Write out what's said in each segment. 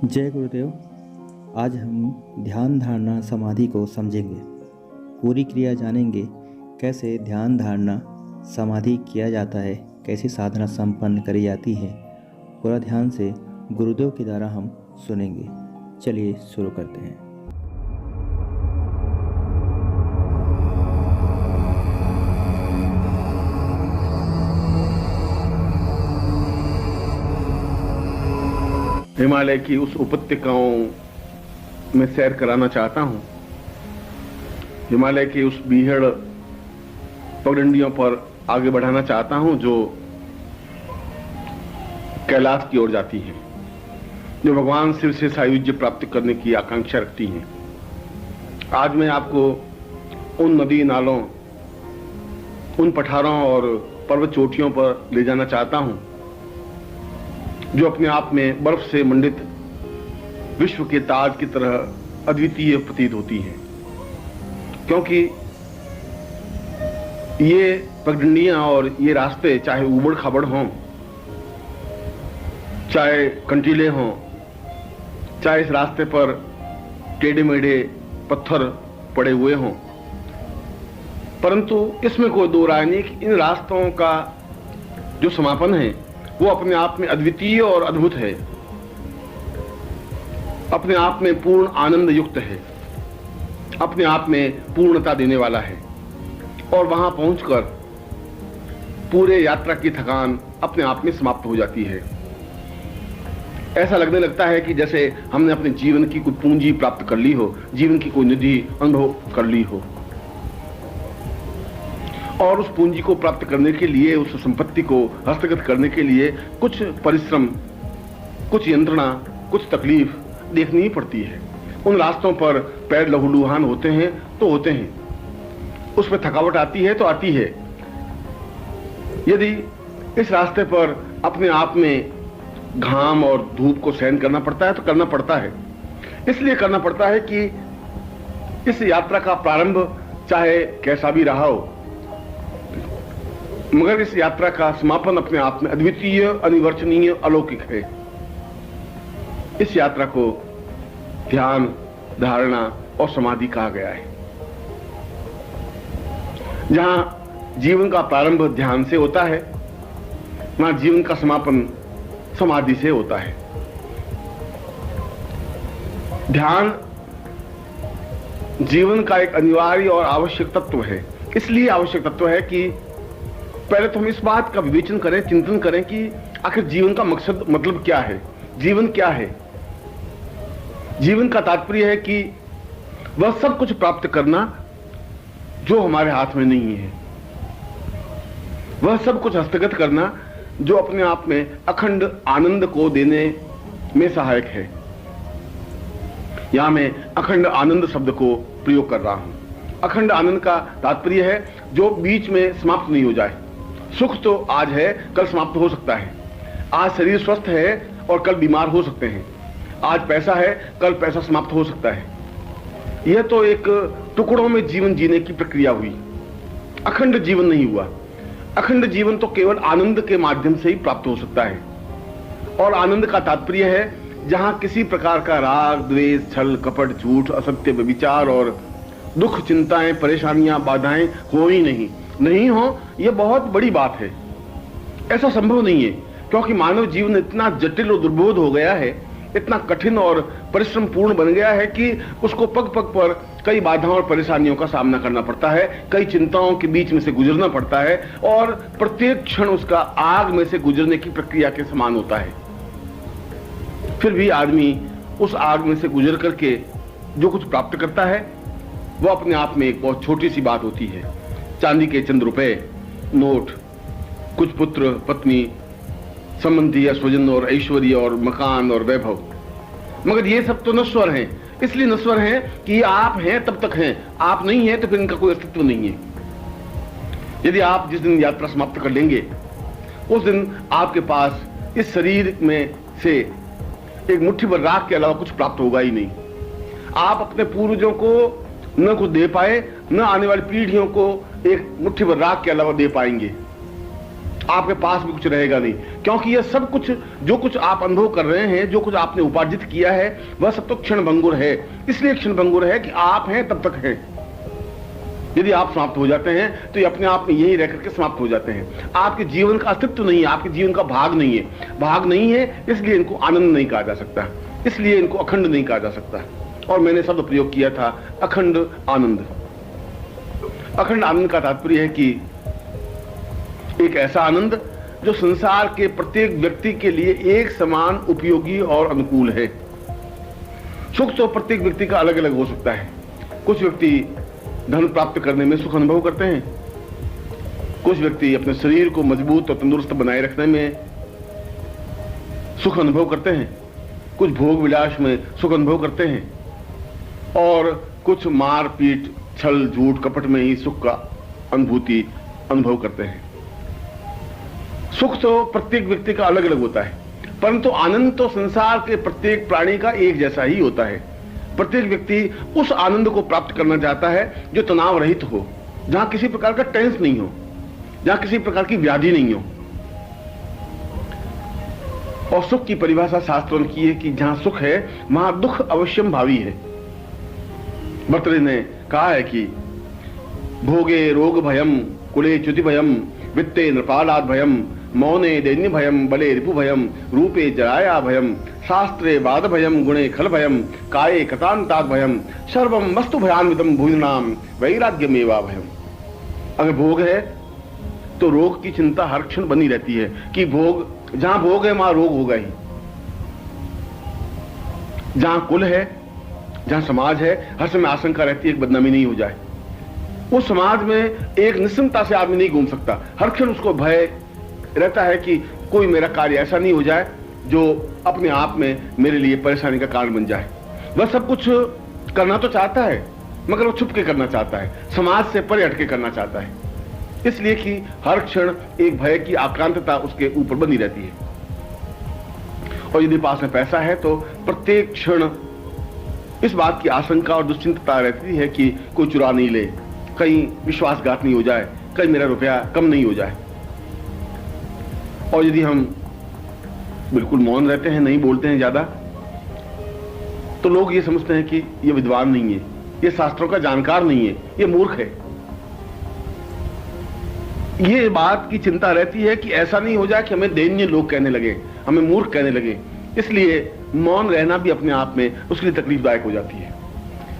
जय गुरुदेव। आज हम ध्यान धारणा समाधि को समझेंगे। पूरी क्रिया जानेंगे, कैसे ध्यान धारणा समाधि किया जाता है, कैसी साधना संपन्न करी जाती है। पूरा ध्यान से गुरुदेव के द्वारा हम सुनेंगे। चलिए शुरू करते हैं। हिमालय की उस उपत्यकाओं में सैर कराना चाहता हूं। हिमालय की उस बीहड़ पगडंडियों पर आगे बढ़ाना चाहता हूं जो कैलाश की ओर जाती है, जो भगवान शिव से सायुज्य प्राप्त करने की आकांक्षा रखती हैं। आज मैं आपको उन नदी नालों, उन पठारों और पर्वत चोटियों पर ले जाना चाहता हूं जो अपने आप में बर्फ से मंडित विश्व के ताज की तरह अद्वितीय प्रतीत होती हैं, क्योंकि ये पगडंडियां और ये रास्ते चाहे उबड़ खाबड़ हों, चाहे कंटीले हों, चाहे इस रास्ते पर टेढ़े मेढ़े पत्थर पड़े हुए हों, परंतु इसमें कोई दो राय नहीं कि इन रास्तों का जो समापन है वो अपने आप में अद्वितीय और अद्भुत है, अपने आप में पूर्ण आनंद युक्त है, अपने आप में पूर्णता देने वाला है। और वहां पहुंचकर पूरे यात्रा की थकान अपने आप में समाप्त हो जाती है। ऐसा लगने लगता है कि जैसे हमने अपने जीवन की कोई पूंजी प्राप्त कर ली हो, जीवन की कोई निधि अनुभव कर ली हो, और उस पूंजी को प्राप्त करने के लिए, उस संपत्ति को हस्तगत करने के लिए कुछ परिश्रम, कुछ यंत्रणा, कुछ तकलीफ देखनी ही पड़ती है। उन रास्तों पर पैर लहूलुहान होते हैं तो होते हैं, उस पर थकावट आती है तो आती है। यदि इस रास्ते पर अपने आप में घाम और धूप को सहन करना पड़ता है तो करना पड़ता है। इसलिए करना पड़ता है कि इस यात्रा का प्रारंभ चाहे कैसा भी रहा हो, मगर इस यात्रा का समापन अपने आप में अद्वितीय, अनिवर्चनीय, अलौकिक है। इस यात्रा को ध्यान, धारणा और समाधि कहा गया है। जहां जीवन का प्रारंभ ध्यान से होता है, वहां जीवन का समापन समाधि से होता है। ध्यान जीवन का एक अनिवार्य और आवश्यक तत्व है। इसलिए आवश्यक तत्व है कि पहले तो हम इस बात का विवेचन करें, चिंतन करें कि आखिर जीवन का मकसद, मतलब क्या है, जीवन क्या है। जीवन का तात्पर्य है कि वह सब कुछ प्राप्त करना जो हमारे हाथ में नहीं है, वह सब कुछ हस्तगत करना जो अपने आप में अखंड आनंद को देने में सहायक है। यहां मैं अखंड आनंद शब्द को प्रयोग कर रहा हूं। अखंड आनंद का तात्पर्य है जो बीच में समाप्त नहीं हो जाए। सुख तो आज है, कल समाप्त हो सकता है। आज शरीर स्वस्थ है और कल बीमार हो सकते हैं। आज पैसा है, कल पैसा समाप्त हो सकता है। यह तो एक टुकड़ों में जीवन जीने की प्रक्रिया हुई, अखंड जीवन नहीं हुआ। अखंड जीवन तो केवल आनंद के माध्यम से ही प्राप्त हो सकता है। और आनंद का तात्पर्य है जहां किसी प्रकार का राग, द्वेष, छल, कपट, झूठ, असत्य, व्यभिचार और दुख, चिंताएं, परेशानियां, बाधाएं हो ही नहीं हो। यह बहुत बड़ी बात है। ऐसा संभव नहीं है, क्योंकि मानव जीवन इतना जटिल और दुर्बोध हो गया है, इतना कठिन और परिश्रम पूर्ण बन गया है कि उसको पग पग पर कई बाधाओं और परेशानियों का सामना करना पड़ता है, कई चिंताओं के बीच में से गुजरना पड़ता है, और प्रत्येक क्षण उसका आग में से गुजरने की प्रक्रिया के समान होता है। फिर भी आदमी उस आग में से गुजर करके जो कुछ प्राप्त करता है वह अपने आप में एक बहुत छोटी सी बात होती है। चांदी के चंद रुपए, नोट, कुछ पुत्र पत्नी, संबंधी या स्वजन और ऐश्वर्य और मकान और वैभव। मगर ये सब तो नश्वर हैं। इसलिए नश्वर हैं कि ये आप हैं तब तक हैं, आप नहीं हैं तो फिर इनका कोई अस्तित्व नहीं है। यदि आप जिस दिन यात्रा समाप्त कर लेंगे, उस दिन आपके पास इस शरीर में से एक मुट्ठी भर राख के अलावा कुछ प्राप्त होगा ही नहीं। आप अपने पूर्वजों को न कुछ दे पाए, न आने वाली पीढ़ियों को एक मुट्ठी भर राख के अलावा दे पाएंगे। आपके पास भी कुछ रहेगा नहीं, क्योंकि यह सब कुछ जो कुछ आप अनुभव कर रहे हैं, जो कुछ आपने उपार्जित किया है, वह सब तो क्षणभंगुर है। इसलिए क्षणभंगुर है कि आप हैं तब तक हैं। यदि आप समाप्त हो जाते हैं तो ये अपने आप में यही रह करके समाप्त हो जाते हैं। आपके जीवन का अस्तित्व नहीं है, आपके जीवन का भाग नहीं है। भाग नहीं है, इसलिए इनको आनंद नहीं कहा जा सकता, इसलिए इनको अखंड नहीं कहा जा सकता। और मैंने शब्द प्रयोग किया था अखंड आनंद। अखंड आनंद का तात्पर्य है कि एक ऐसा आनंद जो संसार के प्रत्येक व्यक्ति के लिए एक समान उपयोगी और अनुकूल है। सुख तो प्रत्येक व्यक्ति का अलग अलग हो सकता है। कुछ व्यक्ति धन प्राप्त करने में सुख अनुभव करते हैं, कुछ व्यक्ति अपने शरीर को मजबूत और तंदुरुस्त बनाए रखने में सुख अनुभव करते हैं, कुछ भोग विलास में सुख अनुभव करते हैं, और कुछ मार पीट छल झूठ कपट में ही सुख का अनुभूति अनुभव करते हैं। सुख तो प्रत्येक व्यक्ति का अलग अलग होता है, परंतु आनंद तो संसार के प्रत्येक प्राणी का एक जैसा ही होता है। प्रत्येक व्यक्ति उस आनंद को प्राप्त करना चाहता है जो तनाव रहित हो, जहां किसी प्रकार का टेंस नहीं हो, जहां किसी प्रकार की व्याधि नहीं हो। और सुख की परिभाषा शास्त्रों की है कि जहां सुख है वहां दुख अवश्यम भावी है। भर्तृहरि ने कहा है कि भोगे रोग भयम, कुले च्युति भयम, वित्ते नृपालाद भयम, मौने दैन्य भयम, बले रिपु भयम, रूपे जराया भयम, शास्त्रे वाद भयम, गुणे खल भयम, काये कतांताद भयम, सर्वम वस्तु भयान्वितम भूजनाम वैराग्यमेवा भयम। अगर भोग है तो रोग की चिंता हर क्षण बनी रहती है कि जहां भोग है वहां रोग होगा ही। जहां कुल है, जहां समाज है, हर समय आशंका रहती है कि बदनामी नहीं हो जाए। उस समाज में एक निश्चिंतता से आदमी नहीं घूम सकता, हर क्षण उसको भय रहता है कि कोई मेरा कार्य ऐसा नहीं हो जाए जो अपने आप में मेरे लिए परेशानी का कारण बन जाए। वह सब कुछ करना तो चाहता है मगर वो छुप के करना चाहता है, समाज से परे हटके करना चाहता है, इसलिए कि हर क्षण एक भय की आक्रांतता उसके ऊपर बनी रहती है। और यदि पास में पैसा है तो प्रत्येक क्षण इस बात की आशंका और दुश्चिंतता रहती है कि कोई चुरा नहीं ले, कहीं विश्वासघात नहीं हो जाए, कहीं मेरा रुपया कम नहीं हो जाए। और यदि हम बिल्कुल मौन रहते हैं, नहीं बोलते हैं ज्यादा, तो लोग ये समझते हैं कि ये विद्वान नहीं है, ये शास्त्रों का जानकार नहीं है, ये मूर्ख है। ये बात की चिंता रहती है कि ऐसा नहीं हो जाए कि हमें दैन्य लोग कहने लगे, हमें मूर्ख कहने लगे, इसलिए मौन रहना भी अपने आप में उसके लिए तकलीफदायक हो जाती है।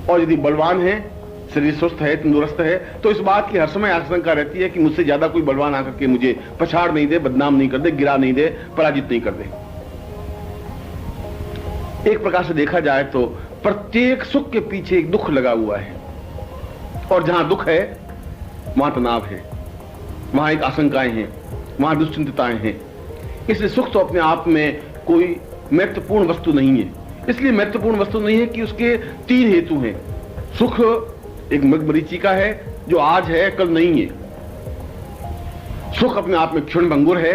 और यदि बलवान है, शरीर स्वस्थ है, तंदुरुस्त है, तो इस बात की हर समय आशंका रहती है कि मुझसे ज्यादा कोई बलवान आकर के मुझे पछाड़ नहीं दे, बदनाम नहीं कर दे, गिरा नहीं दे, पराजित नहीं कर दे। एक प्रकार से देखा जाए तो प्रत्येक सुख के पीछे एक दुख लगा हुआ है, और जहां दुख है वहां तनाव है, वहां एक आशंकाएं हैं, वहां दुश्चिंतताएं हैं। इसलिए सुख तो अपने आप में कोई महत्वपूर्ण वस्तु नहीं है। इसलिए महत्वपूर्ण वस्तु नहीं है कि उसके तीन हेतु हैं। सुख एक मरीचिका है जो आज है कल नहीं है। सुख अपने आप में क्षणभंगुर है,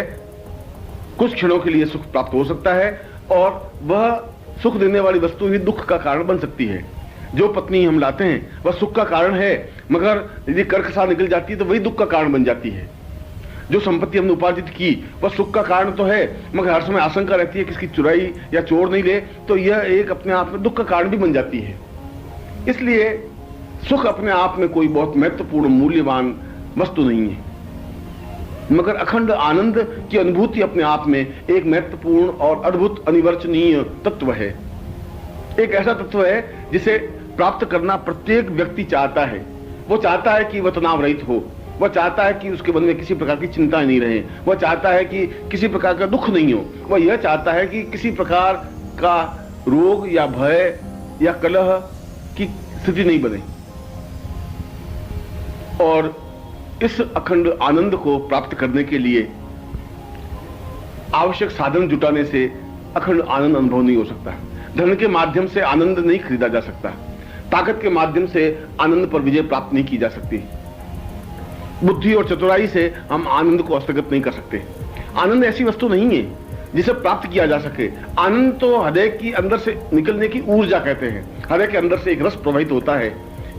कुछ क्षणों के लिए सुख प्राप्त हो सकता है, और वह सुख देने वाली वस्तु ही दुख का कारण बन सकती है। जो पत्नी हम लाते हैं वह सुख का कारण है, मगर यदि कर्कशा निकल जाती है तो वही दुख का कारण बन जाती है। जो संपत्ति हमने उपार्जित की वह सुख का कारण तो है, मगर हर समय आशंका रहती है कि इसकी चुराई या चोर नहीं ले, तो यह एक अपने आप में दुख का कारण भी बन जाती है। इसलिए सुख अपने आप में कोई बहुत महत्वपूर्ण मूल्यवान वस्तु नहीं है, मगर अखंड आनंद की अनुभूति अपने आप में एक महत्वपूर्ण और अद्भुत अनिवर्चनीय तत्व है। एक ऐसा तत्व है जिसे प्राप्त करना प्रत्येक व्यक्ति चाहता है। वो चाहता है कि वह तनाव रहित हो, वह चाहता है कि उसके मन में किसी प्रकार की चिंता नहीं रहे, वह चाहता है कि किसी प्रकार का दुख नहीं हो, वह यह चाहता है कि किसी प्रकार का रोग या भय या कलह की स्थिति नहीं बने। और इस अखंड आनंद को प्राप्त करने के लिए आवश्यक साधन जुटाने से अखंड आनंद अनुभव नहीं हो सकता। धन के माध्यम से आनंद नहीं खरीदा जा सकता, ताकत के माध्यम से आनंद पर विजय प्राप्त नहीं की जा सकती, बुद्धि और चतुराई से हम आनंद को हस्तगत नहीं कर सकते। आनंद ऐसी वस्तु नहीं है जिसे प्राप्त किया जा सके। आनंद तो हृदय की अंदर से निकलने की ऊर्जा कहते हैं। हृदय के अंदर से एक रस प्रवाहित होता है,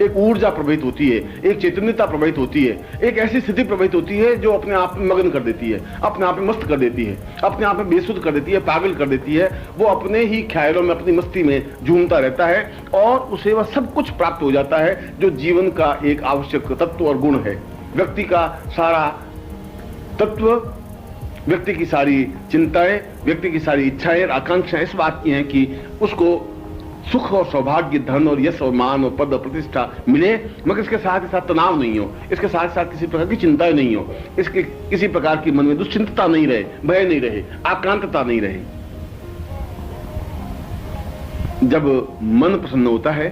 एक ऊर्जा प्रभावित होती है, एक चैतन्यता प्रभावित होती है, एक ऐसी स्थिति प्रभावित होती है जो अपने आप में मगन कर देती है, अपने आप में मस्त कर देती है, अपने आप में बेसुध कर देती है, पागल कर देती है। वो अपने ही ख्यालों में, अपनी मस्ती में झूमता रहता है और उसे वह सब कुछ प्राप्त हो जाता है जो जीवन का एक आवश्यक तत्व और गुण है। व्यक्ति का सारा तत्व, व्यक्ति की सारी चिंताएं, व्यक्ति की सारी इच्छाएं और आकांक्षाएं इस बात की हैं कि उसको सुख और सौभाग्य, धन और यश और मान और पद और प्रतिष्ठा मिले, मगर इसके साथ ही साथ तनाव नहीं हो, इसके साथ साथ किसी प्रकार की चिंताएं नहीं हो, इसके किसी प्रकार की मन में दुश्चिंतता नहीं रहे, भय नहीं रहे, आक्रांतता नहीं रहे। जब मन प्रसन्न होता है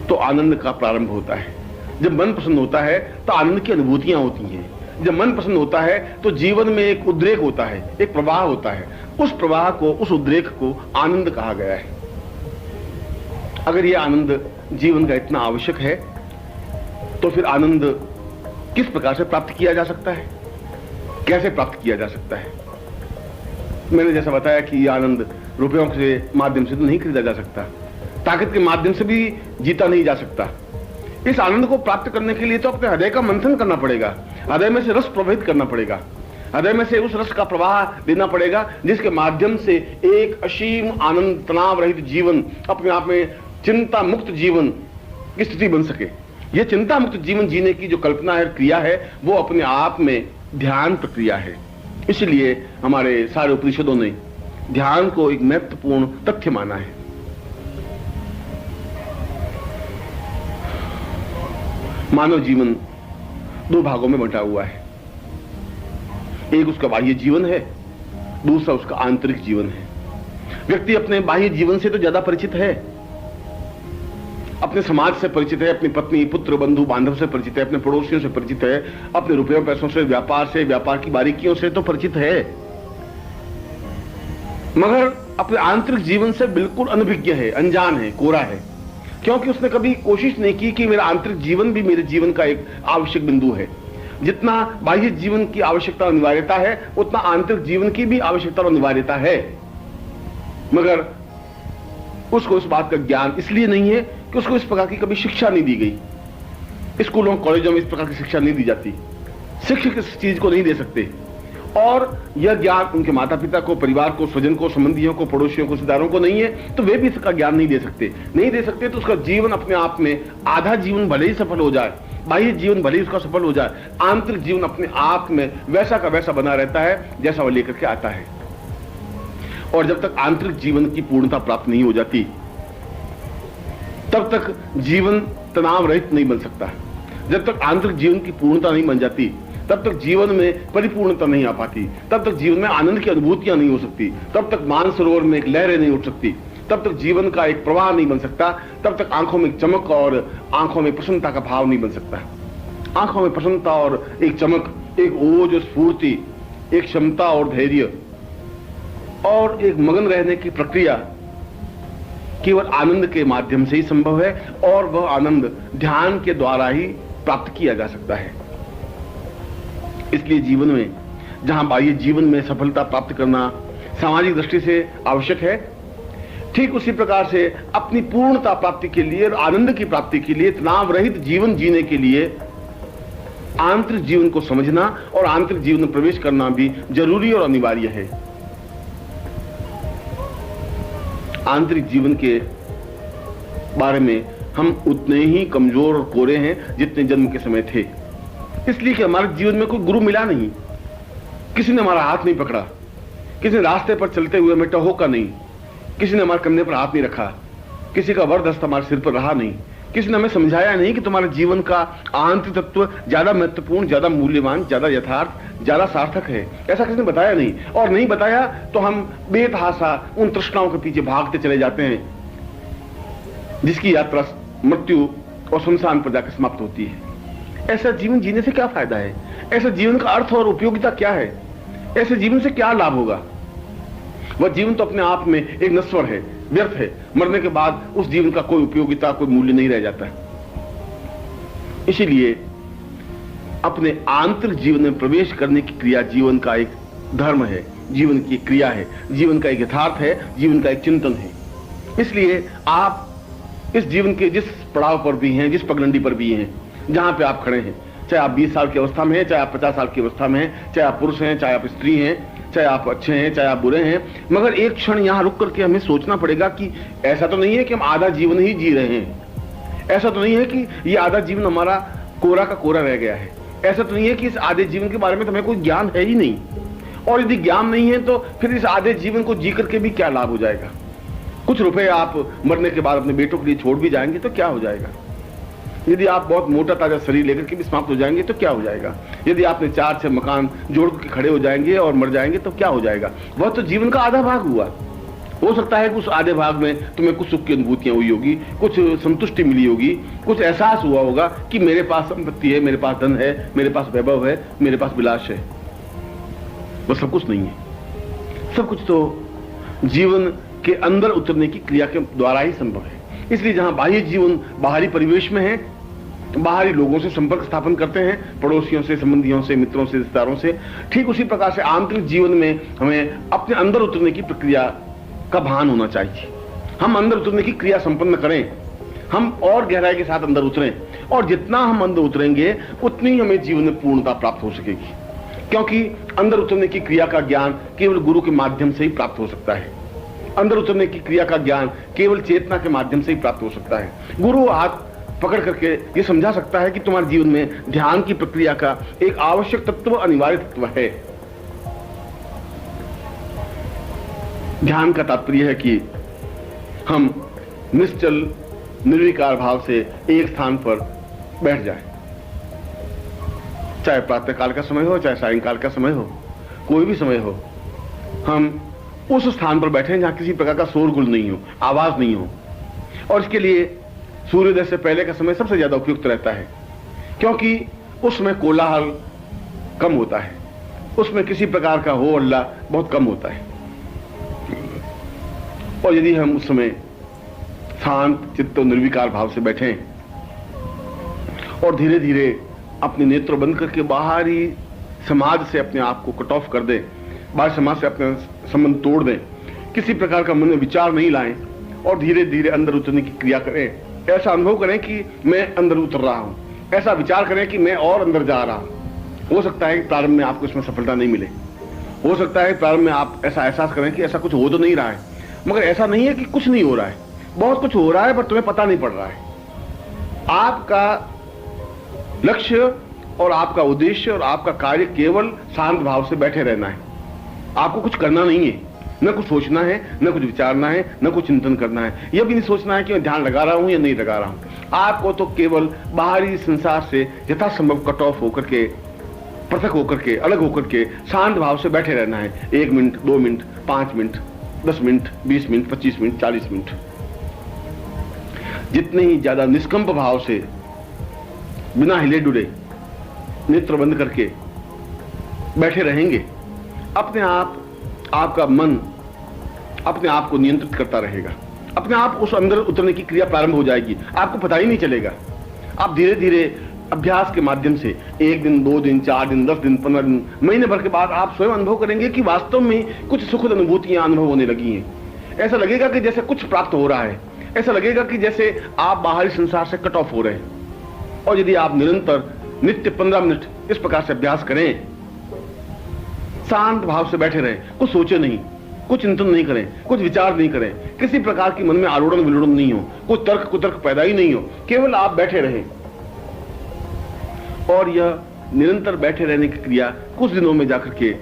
तो आनंद का प्रारंभ होता है। जब मन प्रसन्न होता है तो आनंद की अनुभूतियां होती हैं। जब मन प्रसन्न होता है तो जीवन में एक उद्रेक होता है, एक प्रवाह होता है। उस प्रवाह को, उस उद्रेक को आनंद कहा गया है। अगर यह आनंद जीवन का इतना आवश्यक है तो फिर आनंद किस प्रकार से प्राप्त किया जा सकता है, कैसे प्राप्त किया जा सकता है? मैंने जैसा बताया कि यह आनंद रुपयों के माध्यम से तो नहीं खरीदा जा सकता, ताकत के माध्यम से भी जीता नहीं जा सकता। इस आनंद को प्राप्त करने के लिए तो अपने हृदय का मंथन करना पड़ेगा, हृदय में से रस प्रवाहित करना पड़ेगा, हृदय में से उस रस का प्रवाह देना पड़ेगा जिसके माध्यम से एक असीम आनंद, तनाव रहित जीवन, अपने आप में चिंता मुक्त जीवन की स्थिति बन सके। यह चिंता मुक्त जीवन जीने की जो कल्पना है, क्रिया है, वो अपने आप में ध्यान प्रक्रिया है। इसलिए हमारे सारे उपनिषदों ने ध्यान को एक महत्वपूर्ण तथ्य माना है। मानव जीवन दो भागों में बंटा हुआ है। एक उसका बाह्य जीवन है, दूसरा उसका आंतरिक जीवन है। व्यक्ति अपने बाह्य जीवन से तो ज्यादा परिचित है, अपने समाज से परिचित है, अपनी पत्नी, पुत्र, बंधु, बांधव से परिचित है, अपने पड़ोसियों से परिचित है, अपने रुपयों पैसों से, व्यापार की बारीकियों से तो परिचित है, मगर अपने आंतरिक जीवन से बिल्कुल अनभिज्ञ है, अनजान है, कोरा है, क्योंकि उसने कभी कोशिश नहीं की कि मेरा आंतरिक जीवन भी मेरे जीवन का एक आवश्यक बिंदु है। जितना बाह्य जीवन की आवश्यकता और अनिवार्यता है, उतना आंतरिक जीवन की भी आवश्यकता और अनिवार्यता है, मगर उसको इस बात का ज्ञान इसलिए नहीं है कि उसको इस प्रकार की कभी शिक्षा नहीं दी गई। स्कूलों कॉलेजों में इस प्रकार की शिक्षा नहीं दी जाती, शिक्षक इस चीज को नहीं दे सकते, और यह ज्ञान उनके माता पिता को, परिवार को, स्वजन को, संबंधियों को, पड़ोसियों को, रिश्तेदारों को नहीं है, तो वे भी इसका ज्ञान नहीं दे सकते। तो उसका जीवन अपने आप में, आधा जीवन भले ही सफल हो जाए, बाह्य जीवन भले ही उसका सफल हो जाए, आंतरिक जीवन अपने आप में वैसा का वैसा बना रहता है जैसा वह लेकर के आता है। और जब तक आंतरिक जीवन की पूर्णता प्राप्त नहीं हो जाती, तब तक जीवन तनाव रहित नहीं बन सकता। जब तक आंतरिक जीवन की पूर्णता नहीं बन जाती, तब तक जीवन में परिपूर्णता नहीं आ पाती, तब तक जीवन में आनंद की अनुभूतियां नहीं हो सकती, तब तक मानसरोवर में एक लहरें नहीं उठ सकती, तब तक जीवन का एक प्रवाह नहीं बन सकता, तब तक आंखों में एक चमक और आंखों में प्रसन्नता का भाव नहीं बन सकता। आंखों में प्रसन्नता और एक चमक, एक ओज और स्फूर्ति, एक क्षमता और धैर्य और एक मगन रहने की प्रक्रिया केवल आनंद के माध्यम से ही संभव है, और वह आनंद ध्यान के द्वारा ही प्राप्त किया जा सकता है। इसलिए जीवन में जहां बाह्य जीवन में सफलता प्राप्त करना सामाजिक दृष्टि से आवश्यक है, ठीक उसी प्रकार से अपनी पूर्णता प्राप्ति के लिए और आनंद की प्राप्ति के लिए, तनाव रहित जीवन जीने के लिए आंतरिक जीवन को समझना और आंतरिक जीवन में प्रवेश करना भी जरूरी और अनिवार्य है। आंतरिक जीवन के बारे में हम उतने ही कमजोर और कोरे हैं जितने जन्म के समय थे, इसलिए कि हमारे जीवन में कोई गुरु मिला नहीं, किसी ने हमारा हाथ नहीं पकड़ा, किसी ने रास्ते पर चलते हुए हमें टहोका नहीं, किसी ने हमारे कंधे पर हाथ नहीं रखा, किसी का वरदस्त हमारे सिर पर रहा नहीं, किसी ने हमें समझाया नहीं कि तुम्हारे जीवन का आंतरिक तत्व ज्यादा महत्वपूर्ण, ज्यादा मूल्यवान, ज्यादा यथार्थ, ज्यादा सार्थक है। ऐसा किसी ने बताया नहीं, और नहीं बताया तो हम बेतहासा उन तृष्णाओं के पीछे भागते चले जाते हैं, जिसकी यात्रा मृत्यु और सुनसान पर जाकर समाप्त होती है। ऐसा जीवन जीने से क्या फायदा है? ऐसा जीवन का अर्थ और उपयोगिता क्या है? ऐसे जीवन से क्या लाभ होगा? वह जीवन तो अपने आप में एक नश्वर है, व्यर्थ है। मरने के बाद उस जीवन का कोई उपयोगिता, कोई मूल्य नहीं रह जाता है। इसीलिए अपने आंतरिक जीवन में प्रवेश करने की क्रिया जीवन का एक धर्म है, जीवन की क्रिया है, जीवन का एक यथार्थ है, जीवन का एक चिंतन है। इसलिए आप इस जीवन के जिस पड़ाव पर भी हैं, जिस पगडंडी पर भी हैं, जहां पे आप खड़े हैं, चाहे आप 20 साल की अवस्था में हैं, चाहे आप 50 साल की अवस्था में हैं, चाहे आप पुरुष हैं, चाहे आप स्त्री हैं, चाहे आप अच्छे हैं, चाहे आप बुरे हैं, मगर एक क्षण यहां रुक करके हमें सोचना पड़ेगा कि ऐसा तो नहीं है कि हम आधा जीवन ही जी रहे हैं, ऐसा तो नहीं है कि ये आधा जीवन हमारा कोरा का कोरा रह गया है, ऐसा तो नहीं है कि इस आधे जीवन के बारे में तो हमें कोई ज्ञान है ही नहीं, और यदि ज्ञान नहीं है तो फिर इस आधे जीवन को जी करके भी क्या लाभ हो जाएगा। कुछ रुपए आप मरने के बाद अपने बेटों के लिए छोड़ भी जाएंगे तो क्या हो जाएगा। यदि आप बहुत मोटा ताजा शरीर लेकर के भी समाप्त हो जाएंगे तो क्या हो जाएगा। यदि आपने 4-6 मकान जोड़ के खड़े हो जाएंगे और मर जाएंगे तो क्या हो जाएगा। वह तो जीवन का आधा भाग हुआ। हो सकता है कि उस आधे भाग में तुम्हें कुछ सुख की अनुभूतियां हुई होगी, कुछ संतुष्टि मिली होगी, कुछ एहसास हुआ होगा कि मेरे पास संपत्ति है, मेरे पास धन है, मेरे पास वैभव है, मेरे पास विलास है। वह सब कुछ नहीं है। सब कुछ तो जीवन के अंदर उतरने की क्रिया के द्वारा ही संभव है। इसलिए जहां बाह्य जीवन बाहरी परिवेश में है, बाहरी लोगों से संपर्क स्थापन करते हैं, पड़ोसियों से, संबंधियों से, मित्रों से, रिश्तेदारों से, ठीक उसी प्रकार से आंतरिक जीवन में हमें अपने अंदर उतरने की प्रक्रिया का भान होना चाहिए। हम अंदर उतरने की क्रिया संपन्न करें, हम और गहराई के साथ अंदर उतरें, और जितना हम अंदर उतरेंगे उतनी हमें जीवन में पूर्णता प्राप्त हो सकेगी। क्योंकि अंदर उतरने की क्रिया का ज्ञान केवल गुरु के माध्यम से ही प्राप्त हो सकता है। अंदर उतरने की क्रिया का ज्ञान केवल चेतना के माध्यम से ही प्राप्त हो सकता है। गुरु हाथ पकड़ करके ये समझा सकता है कि तुम्हारे जीवन में ध्यान की प्रक्रिया का एक आवश्यक तत्व, अनिवार्य तत्व है। ध्यान का तात्पर्य है कि हम निश्चल निर्विकार भाव से एक स्थान पर बैठ जाएं। चाहे प्रातःकाल का समय हो, चाहे सायंकाल का समय हो, कोई भी समय हो, हम उस स्थान पर बैठे जहां किसी प्रकार का शोरगुल नहीं हो, आवाज नहीं हो। और इसके लिए सूर्योदय से पहले का समय सबसे ज्यादा उपयुक्त रहता है, क्योंकि उसमें कोलाहल कम होता है, उसमें किसी प्रकार का हो हल्ला बहुत कम होता है। और यदि हम उस समय शांत चित्त निर्विकार भाव से बैठें और धीरे धीरे अपने नेत्र बंद करके बाहरी समाज से अपने आप को कट ऑफ कर दें, बाहरी समाज से अपने संबंध तोड़ दें, किसी प्रकार का मन में विचार नहीं लाएं और धीरे धीरे अंदर उतरने की क्रिया करें। ऐसा अनुभव करें कि मैं अंदर उतर रहा हूं, ऐसा विचार करें कि मैं और अंदर जा रहा हूं। हो सकता है कि प्रारंभ में आपको इसमें सफलता नहीं मिले, हो सकता है प्रारंभ में आप ऐसा एहसास करें कि ऐसा कुछ हो तो नहीं रहा है, मगर ऐसा नहीं है कि कुछ नहीं हो रहा है, बहुत कुछ हो रहा है, पर तुम्हें पता नहीं पड़ रहा है। आपका लक्ष्य और आपका उद्देश्य और आपका कार्य केवल शांत भाव से बैठे रहना है। आपको कुछ करना नहीं है, न कुछ सोचना है, न कुछ विचारना है, न कुछ चिंतन करना है। यह भी नहीं सोचना है कि मैं ध्यान लगा रहा हूं या नहीं लगा रहा हूं। आपको तो केवल बाहरी संसार से यथासंभव कट ऑफ होकर के, पृथक होकर के, अलग होकर के शांत भाव से बैठे रहना है। 1 minute, 2 minute, 5 minute, 10 minute, 20 minute, 25 minute, 40 minute. जितने ही ज्यादा निष्कंप भाव से, बिना हिले डुले, नेत्र बंद करके बैठे रहेंगे, अपने आप आपका मन अपने आप को नियंत्रित करता रहेगा। अपने आप उस अंदर उतरने की क्रिया प्रारंभ हो जाएगी, आपको पता ही नहीं चलेगा। आप धीरे धीरे अभ्यास के माध्यम से 1 दिन, 2 दिन, 4 दिन, 10 दिन, 15 दिन, महीने भर के बाद आप स्वयं अनुभव करेंगे कि वास्तव में कुछ सुखद अनुभूतियां अनुभव होने लगी हैं। ऐसा लगेगा कि जैसे कुछ प्राप्त हो रहा है, ऐसा लगेगा कि जैसे आप बाहरी संसार से कट ऑफ हो रहे हैं। और यदि आप निरंतर नित्य 15 मिनट इस प्रकार से अभ्यास करें, शांत भाव से बैठे रहें, कुछ सोचे नहीं, कुछ चिंतन नहीं करें, कुछ विचार नहीं करें, किसी प्रकार की मन में आलोड़न विलोड़न नहीं हो, कोई तर्क कुतर्क पैदा ही नहीं हो, केवल आप बैठे रहें, और यह निरंतर बैठे रहने की क्रिया कुछ दिनों में जाकर के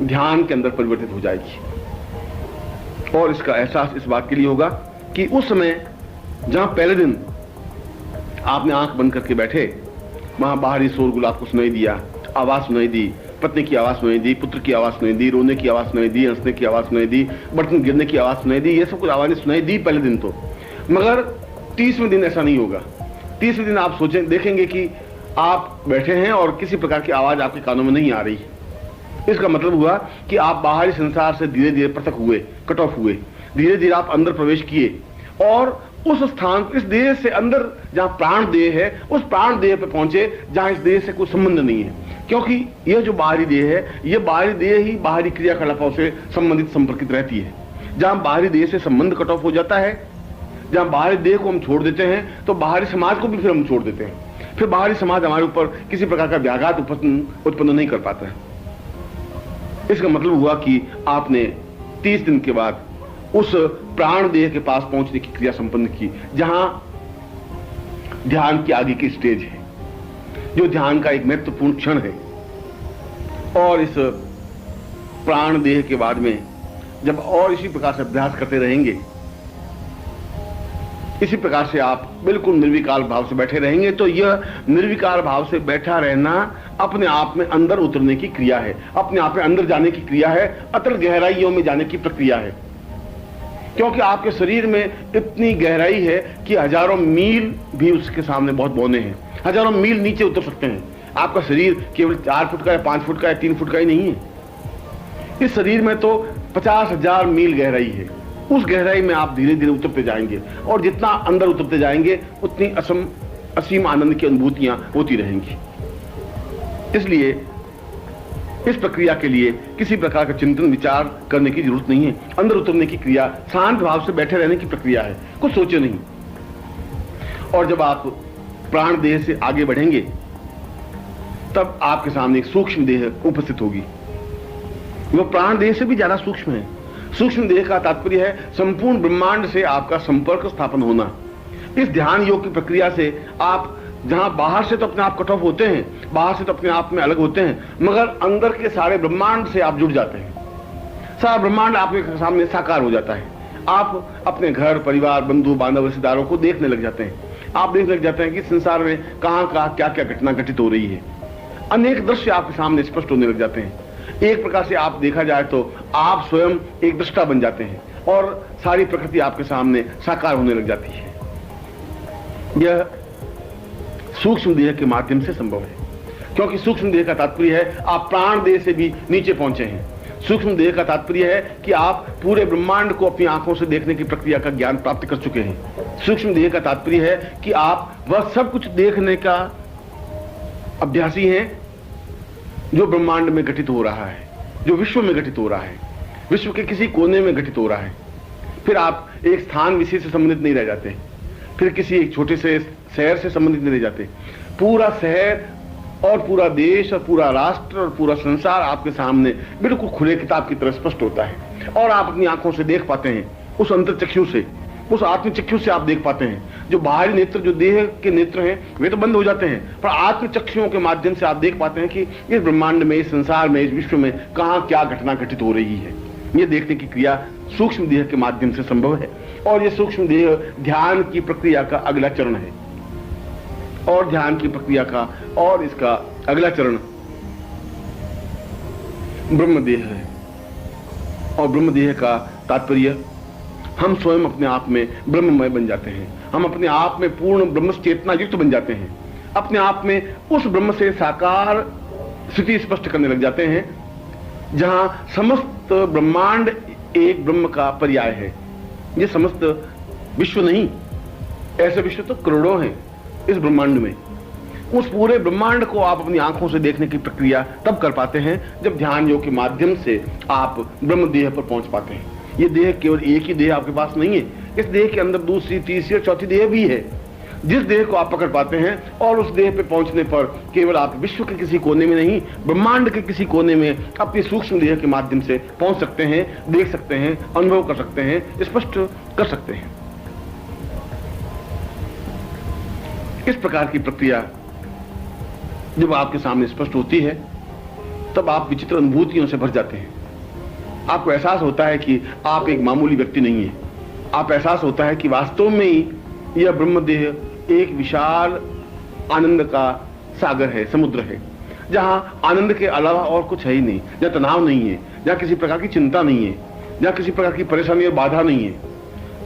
ध्यान के अंदर परिवर्तित हो जाएगी। और इसका एहसास इस बात के लिए होगा कि उस समय जहां पहले दिन आपने आंख बंद करके बैठे, वहां बाहरी शोरगुल आपको सुनाई दिया, आवाज सुनाई दी, पत्नी की आवाज सुनाई दी, पुत्र की आवाज सुनाई दी, रोने की आवाज सुनाई दी, हंसने की आवाज सुनाई दी, बर्तन गिरने की आवाज सुनाई दी, ये सब कुछ आवाजें सुनाई दी पहले दिन तो। मगर 30वें दिन ऐसा नहीं होगा। 30वें दिन आप सोचें, देखेंगे कि आप बैठे हैं और किसी प्रकार की आवाज आपके कानों में नहीं आ रही। इसका मतलब हुआ कि आप बाहरी संसार से धीरे धीरे पृथक हुए, कट ऑफ हुए, धीरे धीरे आप अंदर प्रवेश किए और उस स्थान, इस देह से अंदर जहां प्राण देह है, उस प्राण देह पे पहुंचे जहां इस देह से कोई संबंध नहीं है। क्योंकि यह जो बाहरी देह है, यह बाहरी देह ही बाहरी क्रियाकलापों से संबंधित संपर्कित रहती है। जहां बाहरी देह से संबंध कट ऑफ हो जाता है, जहां बाहरी देह को हम छोड़ देते हैं तो बाहरी समाज को भी फिर हम छोड़ देते हैं। फिर बाहरी समाज हमारे ऊपर किसी प्रकार का व्याघात उत्पन्न नहीं कर पाता है। इसका मतलब हुआ कि आपने 30 दिन के बाद उस प्राण देह के पास पहुंचने की क्रिया संपन्न की, जहां ध्यान की आगे की स्टेज है, जो ध्यान का एक महत्वपूर्ण क्षण है। और इस प्राण देह के बाद में जब और इसी प्रकार से अभ्यास करते रहेंगे, इसी प्रकार से आप बिल्कुल निर्विकार भाव से बैठे रहेंगे, तो यह निर्विकार भाव से बैठा रहना अपने आप में अंदर उतरने की क्रिया है, अपने आप में अंदर जाने की क्रिया है, अतल गहराइयों में जाने की प्रक्रिया है। क्योंकि आपके शरीर में इतनी गहराई है कि हजारों मील भी उसके सामने बहुत बौने हैं, हजारों मील नीचे उतर सकते हैं। आपका शरीर केवल 4 फुट का या 5 फुट का या 3 फुट का ही नहीं है। इस शरीर में तो 50,000 मील गहराई है। उस गहराई में आप धीरे धीरे उतरते जाएंगे, और जितना अंदर उतरते जाएंगे उतनी असीम आनंद की अनुभूतियां होती रहेंगी। इसलिए इस प्रक्रिया के लिए किसी प्रकार का चिंतन विचार करने की जरूरत नहीं है। अंदर उतरने की क्रिया शांत भाव से बैठे रहने की प्रक्रिया है, कुछ सोचे नहीं। और जब आप प्राण देह से आगे बढ़ेंगे, तब आपके सामने एक सूक्ष्म देह उपस्थित होगी। वह प्राण देह से भी ज्यादा सूक्ष्म है। सूक्ष्म देह का तात्पर्य है संपूर्ण ब्रह्मांड से आपका संपर्क स्थापन होना। इस ध्यान योग की प्रक्रिया से आप जहां बाहर से तो अपने आप कट ऑफ होते हैं, बाहर से तो अपने आप में अलग होते हैं, मगर अंदर के सारे ब्रह्मांड से आप जुड़ जाते हैं। सारा ब्रह्मांड आपके सामने साकार हो जाता है। आप अपने घर परिवार बंधु बांधव रिश्तेदारों को देखने लग जाते हैं। आप देखने लग जाते हैं कि संसार में कहां कहां क्या क्या घटना घटित हो रही है। अनेक दृश्य आपके सामने स्पष्ट होने लग जाते हैं। एक प्रकार से आप देखा जाए तो आप स्वयं एक दृष्टा बन जाते हैं और सारी प्रकृति आपके सामने साकार होने लग जाती है। यह सूक्ष्म देह के माध्यम से संभव है, क्योंकि सूक्ष्म देह का तात्पर्य है आप प्राण देह से भी नीचे पहुंचे हैं। सूक्ष्म देह का तात्पर्य है कि आप पूरे ब्रह्मांड को अपनी आंखों से देखने की प्रक्रिया का ज्ञान प्राप्त कर चुके हैं। सूक्ष्म देह का तात्पर्य है कि आप वह सब कुछ देखने का अभ्यासी हैं जो ब्रह्मांड में घटित हो रहा है, जो विश्व में घटित हो रहा है, विश्व के किसी कोने में घटित हो रहा है। फिर आप एक स्थान विशेष से संबंधित नहीं रह जाते, फिर किसी एक छोटे से शहर से संबंधित नहीं रह जाते। पूरा शहर और पूरा देश और पूरा राष्ट्र और पूरा संसार आपके सामने बिल्कुल खुले किताब की तरह स्पष्ट होता है, और आप अपनी आंखों से देख पाते हैं। उस अंतर्चक्षु से, उस आत्मचक्षु से आप देख पाते हैं। जो बाहरी नेत्र, जो देह के नेत्र हैं, वे तो बंद हो जाते हैं, पर आत्मचक्षुओं के माध्यम से आप देख पाते हैं कि इस ब्रह्मांड में, इस संसार में, इस विश्व में कहां क्या घटना घटित हो रही है। ये देखने की क्रिया सूक्ष्म देह के माध्यम से संभव है। और ये सूक्ष्म देह ध्यान की प्रक्रिया का अगला चरण है। और ध्यान की प्रक्रिया का और इसका अगला चरण ब्रह्मदेह है। और ब्रह्मदेह का तात्पर्य हम स्वयं अपने आप में ब्रह्ममय बन जाते हैं। हम अपने आप में पूर्ण ब्रह्म चेतना युक्त बन जाते हैं। अपने आप में उस ब्रह्म से साकार स्थिति स्पष्ट करने लग जाते हैं, जहां समस्त ब्रह्मांड एक ब्रह्म का पर्याय है। ये समस्त विश्व नहीं, ऐसे विश्व तो करोड़ों हैं इस ब्रह्मांड में। उस पूरे ब्रह्मांड को आप अपनी आंखों से देखने की प्रक्रिया तब कर पाते हैं जब ध्यान योग के माध्यम से आप ब्रह्म देह पर पहुंच पाते हैं। ये देह केवल एक ही देह आपके पास नहीं है, इस देह के अंदर दूसरी, तीसरी और चौथी देह भी है। जिस देह को आप पकड़ पाते हैं और उस देह पे पहुंचने पर केवल आप विश्व के किसी कोने में नहीं, ब्रह्मांड के किसी कोने में अपनी सूक्ष्म देह के माध्यम से पहुंच सकते हैं, देख सकते हैं, अनुभव कर सकते हैं, स्पष्ट कर सकते हैं। इस प्रकार की प्रक्रिया जब आपके सामने स्पष्ट होती है, तब आप विचित्र अनुभूतियों से भर जाते हैं। आपको एहसास होता है कि आप एक मामूली व्यक्ति नहीं है। आप एहसास होता है कि वास्तव में ही यह ब्रह्मदेह एक विशाल आनंद का सागर है, समुद्र है, जहां आनंद के अलावा और कुछ है ही नहीं, जहां तनाव नहीं है, जहां किसी प्रकार की चिंता नहीं है, जहां किसी प्रकार की परेशानी और बाधा नहीं है।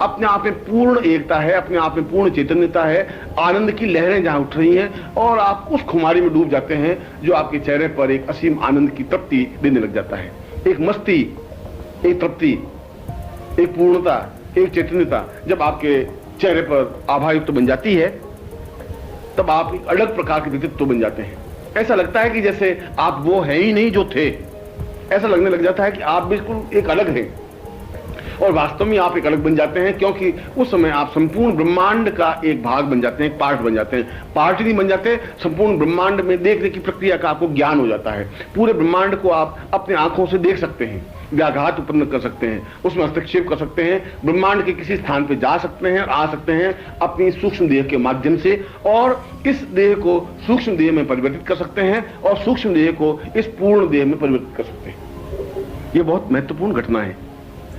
अपने आप में पूर्ण एकता है, अपने आप में पूर्ण चैतन्यता है, आनंद की लहरें जहां उठ रही हैं, और आप उस खुमारी में डूब जाते हैं जो आपके चेहरे पर एक असीम आनंद की तृप्ति देने लग जाता है। एक मस्ती, एक तृप्ति, एक पूर्णता, एक चैतन्यता जब आपके चेहरे पर आभायुक्त बन जाती है, तब आप एक अलग प्रकार के व्यक्तित्व बन जाते हैं। ऐसा लगता है कि जैसे आप वो है ही नहीं जो थे। ऐसा लगने लग जाता है कि आप बिल्कुल एक अलग हैं। और वास्तव में आप एक अलग बन जाते हैं, क्योंकि उस समय आप संपूर्ण ब्रह्मांड का एक भाग बन जाते हैं, एक पार्ट बन जाते हैं। पार्ट नहीं बन जाते, संपूर्ण ब्रह्मांड में देखने की प्रक्रिया का आपको ज्ञान हो जाता है। पूरे ब्रह्मांड को आप अपने आंखों से देख सकते हैं, व्याघात उत्पन्न कर सकते हैं, उसमें हस्तक्षेप कर सकते हैं, ब्रह्मांड के किसी स्थान पर जा सकते हैं और आ सकते हैं अपनी सूक्ष्म देह के माध्यम से, और इस देह को सूक्ष्म देह में परिवर्तित कर सकते हैं और सूक्ष्म देह को इस पूर्ण देह में परिवर्तित कर सकते हैं। यह बहुत महत्वपूर्ण घटना है।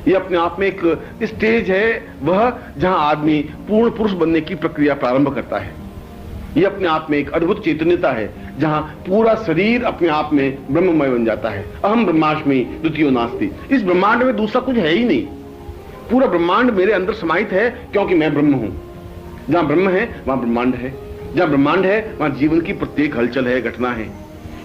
यह अपने आप में एक स्टेज है, वह जहां आदमी पूर्ण पुरुष बनने की प्रक्रिया प्रारंभ करता है। यह अपने आप में एक अद्भुत चैतन्यता है, जहां पूरा शरीर अपने आप में ब्रह्ममय बन जाता है। अहम ब्रह्मास्मि द्वितीयो नास्ति। इस ब्रह्मांड में दूसरा कुछ है ही नहीं। पूरा ब्रह्मांड मेरे अंदर समाहित है, क्योंकि मैं ब्रह्म हूं। जहां ब्रह्म है वहां ब्रह्मांड है, जहां ब्रह्मांड है वहां जीवन की प्रत्येक हलचल है, घटना है।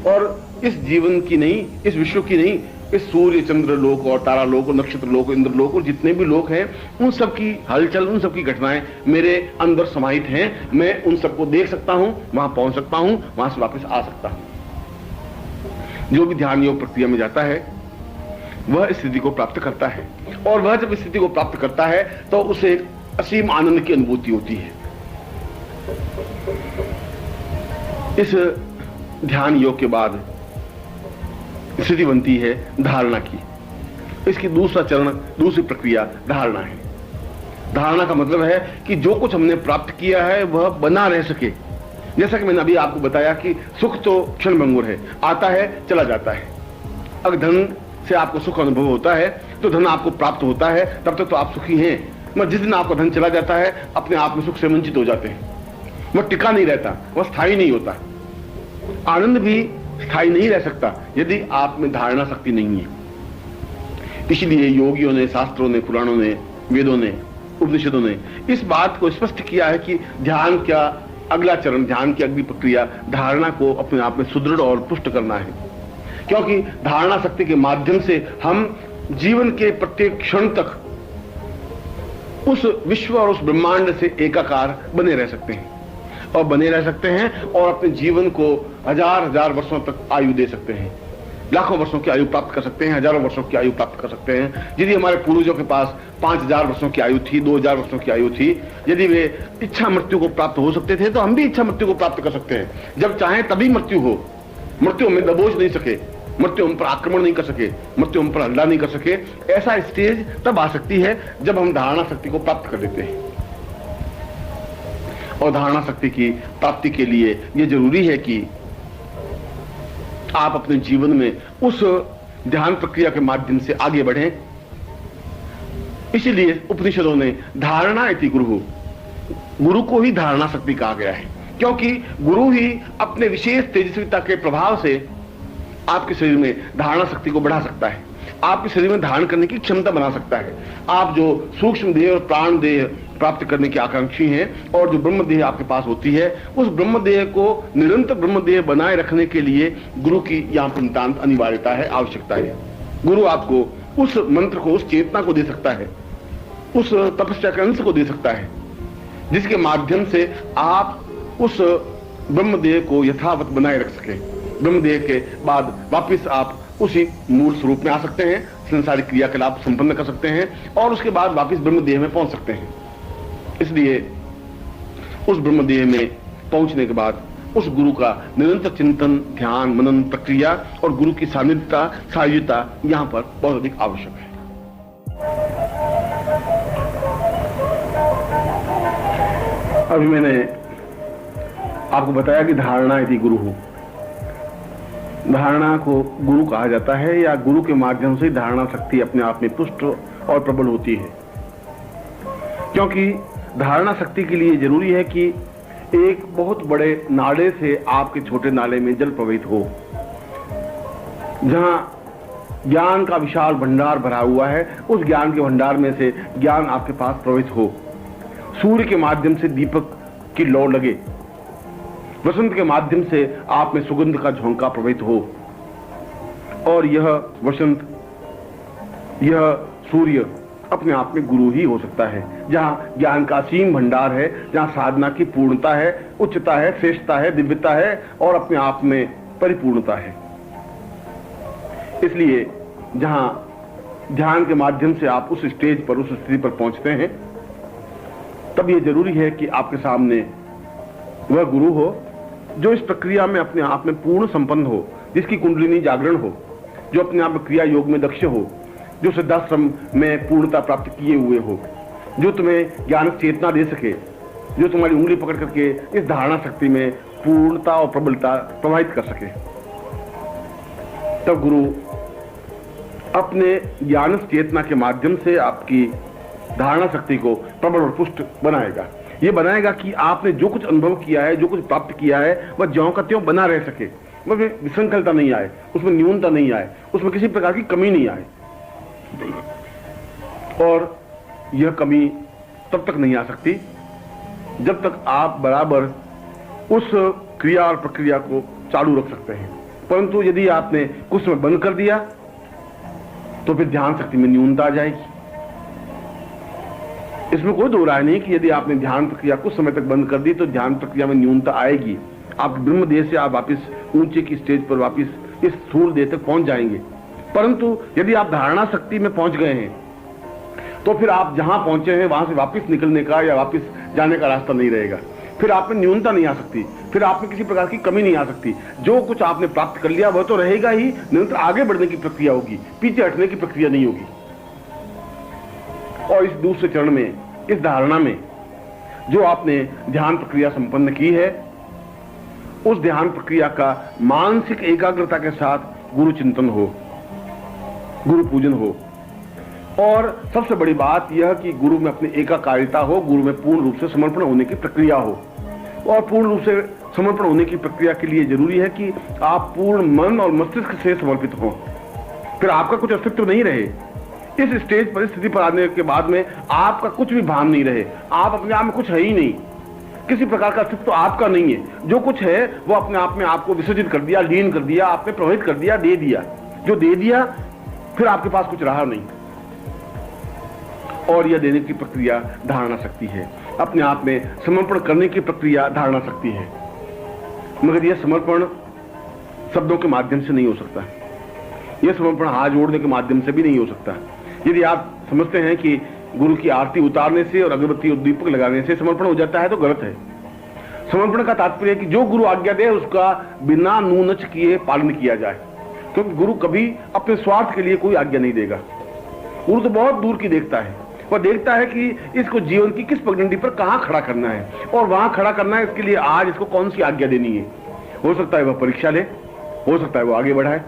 और इस जीवन की नहीं, इस विश्व की नहीं, इस सूर्य चंद्र लोक और तारा लोक और नक्षत्र लोक, इंद्र लोक और जितने भी लोक हैं, उन सब की हलचल, उन सब की घटनाएं मेरे अंदर समाहित हैं। मैं उन सबको देख सकता हूं, वहां पहुंच सकता हूं, वहां से वापस आ सकता हूं। जो भी ध्यान योग प्रक्रिया में जाता है वह स्थिति को प्राप्त करता है, और वह जब स्थिति को प्राप्त करता है तो उसे एक असीम आनंद की अनुभूति होती है। इस ध्यान योग के बाद स्थिति बनती है धारणा की। इसकी दूसरा चरण, दूसरी प्रक्रिया धारणा है। धारणा का मतलब है कि जो कुछ हमने प्राप्त किया है वह बना रह सके। जैसा कि मैंने अभी आपको बताया कि सुख तो क्षणभंगुर है, आता है चला जाता है। अगर धन से आपको सुख अनुभव होता है तो धन आपको प्राप्त होता है, तब तक तो आप सुखी हैं। मगर जिस दिन आपका धन चला जाता है, अपने आप में सुख से वंचित हो जाते हैं। वह टिका नहीं रहता, वह स्थायी नहीं होता। आनंद भी स्थायी नहीं रह सकता यदि आप में धारणा शक्ति नहीं है। इसलिए योगियों ने, शास्त्रों ने, पुराणों ने, वेदों ने, उपनिषदों ने इस बात को स्पष्ट किया है कि ध्यान का अगला चरण, ध्यान की अगली प्रक्रिया धारणा को अपने आप में सुदृढ़ और पुष्ट करना है। क्योंकि धारणा शक्ति के माध्यम से हम जीवन के प्रत्येक क्षण तक उस विश्व और उस ब्रह्मांड से एकाकार बने रह सकते हैं, और बने रह सकते हैं और अपने जीवन को हजार हजार वर्षों तक आयु दे सकते हैं। लाखों वर्षों की आयु प्राप्त कर सकते हैं, हजारों वर्षों की आयु प्राप्त कर सकते हैं। यदि हमारे पूर्वजों के पास 5000 वर्षों की आयु थी, 2000 वर्षों की आयु थी, यदि वे इच्छा मृत्यु को प्राप्त हो सकते थे, तो हम भी इच्छा मृत्यु को प्राप्त कर सकते हैं। जब चाहें तभी मृत्यु हो। मृत्यु हमें दबोच नहीं सके, मृत्यु हम पर आक्रमण नहीं कर सके, मृत्यु हम पर हल्ला नहीं कर सके। ऐसा स्टेज तब आ सकती है जब हम धारणा शक्ति को प्राप्त कर लेते हैं। और धारणा शक्ति की प्राप्ति के लिए यह जरूरी है कि आप अपने जीवन में उस ध्यान प्रक्रिया के माध्यम से आगे बढ़ें। इसलिए उपनिषदों ने धारणा इति गुरु, गुरु को ही धारणा शक्ति कहा गया है, क्योंकि गुरु ही अपने विशेष तेजस्विता के प्रभाव से आपके शरीर में धारणा शक्ति को बढ़ा सकता है, आपके शरीर में धारण करने की क्षमता बना सकता है। आप जो सूक्ष्म देह और प्राण देह प्राप्त करने की आकांक्षी हैं, और जो ब्रह्म देह आपके पास होती है, उस ब्रह्म देह को निरंतर ब्रह्म देह बनाए रखने के लिए गुरु की यहां पर नितांत अनिवार्यता है, आवश्यकता है। गुरु आपको उस मंत्र को, उस चेतना को दे सकता है, उस तपस्या के अंश को दे सकता है, जिसके माध्यम से आप उस ब्रह्म देह को यथावत बनाए रख सके। ब्रह्म देह के बाद वापिस आप उसी मूल स्वरूप में आ सकते हैं, संसारिक क्रियाकलाप संपन्न कर सकते हैं, और उसके बाद वापिस ब्रह्म देह में पहुंच सकते हैं। इसलिए उस ब्रह्म देह में पहुंचने के बाद उस गुरु का निरंतर चिंतन, ध्यान, मनन प्रक्रिया और गुरु की सानिध्यता, सायुज्यता यहां पर बहुत अधिक आवश्यक है। अभी मैंने आपको बताया कि धारणा यदि गुरु हो, धारणा को गुरु कहा जाता है, या गुरु के माध्यम से धारणा शक्ति अपने आप में पुष्ट और प्रबल होती है। क्योंकि धारणा शक्ति के लिए जरूरी है कि एक बहुत बड़े नाले से आपके छोटे नाले में जल प्रवाहित हो, जहां ज्ञान का विशाल भंडार भरा हुआ है, उस ज्ञान के भंडार में से ज्ञान आपके पास प्रवाहित हो। सूर्य के माध्यम से दीपक की लौ लगे, वसंत के माध्यम से आप में सुगंध का झोंका प्रवाहित हो, और यह वसंत, यह सूर्य अपने आप में गुरु ही हो सकता है। जहां ज्ञान का असीम भंडार है, जहां साधना की पूर्णता है, उच्चता है, श्रेष्ठता है, दिव्यता है, और अपने आप में परिपूर्णता है। इसलिए जहां ध्यान के माध्यम से आप उस स्टेज पर, उस स्थिति पर पहुंचते हैं, तब यह जरूरी है कि आपके सामने वह गुरु हो जो इस प्रक्रिया में अपने आप में पूर्ण संपन्न हो, जिसकी कुंडलिनी जागरण हो, जो अपने आप में क्रिया योग में दक्ष हो, जो सिद्धाश्रम में पूर्णता प्राप्त किए हुए हो, जो तुम्हें ज्ञान चेतना दे सके, जो तुम्हारी उंगली पकड़ करके इस धारणा शक्ति में पूर्णता और प्रबलता प्रवाहित कर सके। तब गुरु अपने ज्ञान चेतना के माध्यम से आपकी धारणा शक्ति को प्रबल और पुष्ट बनाएगा। ये बनाएगा कि आपने जो कुछ अनुभव किया है, जो कुछ प्राप्त किया है, वह ज्यों का त्यों बना रह सके, उसमें विसंकलता नहीं आए, उसमें न्यूनता नहीं आए, उसमें किसी प्रकार की कमी नहीं आए। और यह कमी तब तक नहीं आ सकती जब तक आप बराबर उस क्रिया और प्रक्रिया को चालू रख सकते हैं। परंतु यदि आपने कुछ समय बंद कर दिया तो फिर ध्यान शक्ति में न्यूनता आ जाएगी। इसमें कोई दो राय नहीं कि यदि आपने ध्यान प्रक्रिया कुछ समय तक बंद कर दी तो ध्यान प्रक्रिया में न्यूनता आएगी। आप ब्रह्म देह से आप वापिस ऊंचे की स्टेज पर वापिस इस स्थूल देह तक पहुंच जाएंगे। परंतु यदि आप धारणा शक्ति में पहुंच गए हैं तो फिर आप जहां पहुंचे हैं वहां से वापस निकलने का या वापस जाने का रास्ता नहीं रहेगा। फिर आप में न्यूनता नहीं आ सकती, फिर आप में किसी प्रकार की कमी नहीं आ सकती। जो कुछ आपने प्राप्त कर लिया वह तो रहेगा ही, निरंतर आगे बढ़ने की प्रक्रिया होगी, पीछे हटने की प्रक्रिया नहीं होगी। और इस दूसरे चरण में, इस धारणा में जो आपने ध्यान प्रक्रिया संपन्न की है, उस ध्यान प्रक्रिया का मानसिक एकाग्रता के साथ गुरु चिंतन हो, गुरु पूजन हो। और सबसे बड़ी बात यह कि गुरु में अपनी एकाकारिता हो, गुरु में पूर्ण रूप से समर्पण होने की प्रक्रिया हो। और पूर्ण रूप से समर्पण होने की प्रक्रिया के लिए जरूरी है कि आप पूर्ण मन और मस्तिष्क से समर्पित हो, फिर आपका कुछ अस्तित्व नहीं रहे। इस स्टेज परिस्थिति पर आने के बाद में आपका कुछ भी भान नहीं रहे, आप अपने आप में कुछ है ही नहीं, किसी प्रकार का अस्तित्व आपका नहीं है। जो कुछ है वो अपने आप में आपको विसर्जित कर दिया, लीन कर दिया, आपने प्रभावित कर दिया, दे दिया। जो दे दिया फिर आपके पास कुछ रहा नहीं। और यह देने की प्रक्रिया धारणा शक्ति है, अपने आप में समर्पण करने की प्रक्रिया धारणा शक्ति है। मगर यह समर्पण शब्दों के माध्यम से नहीं हो सकता, यह समर्पण हाथ जोड़ने के माध्यम से भी नहीं हो सकता। यदि आप समझते हैं कि गुरु की आरती उतारने से और अगरबत्ती और दीपक लगाने से समर्पण हो जाता है तो गलत है। समर्पण का तात्पर्य है कि जो गुरु आज्ञा दे उसका बिना नूनच किए पालन किया जाए, क्योंकि गुरु कभी अपने स्वार्थ के लिए कोई आज्ञा नहीं देगा। गुरु तो बहुत दूर की देखता है, वह देखता है कि इसको जीवन की किस पगडंडी पर कहां खड़ा करना है और वहां खड़ा करना है। इसके लिए आज इसको कौन सी आज्ञा देनी है। हो सकता है वह परीक्षा ले, हो सकता है वो आगे बढ़ाए।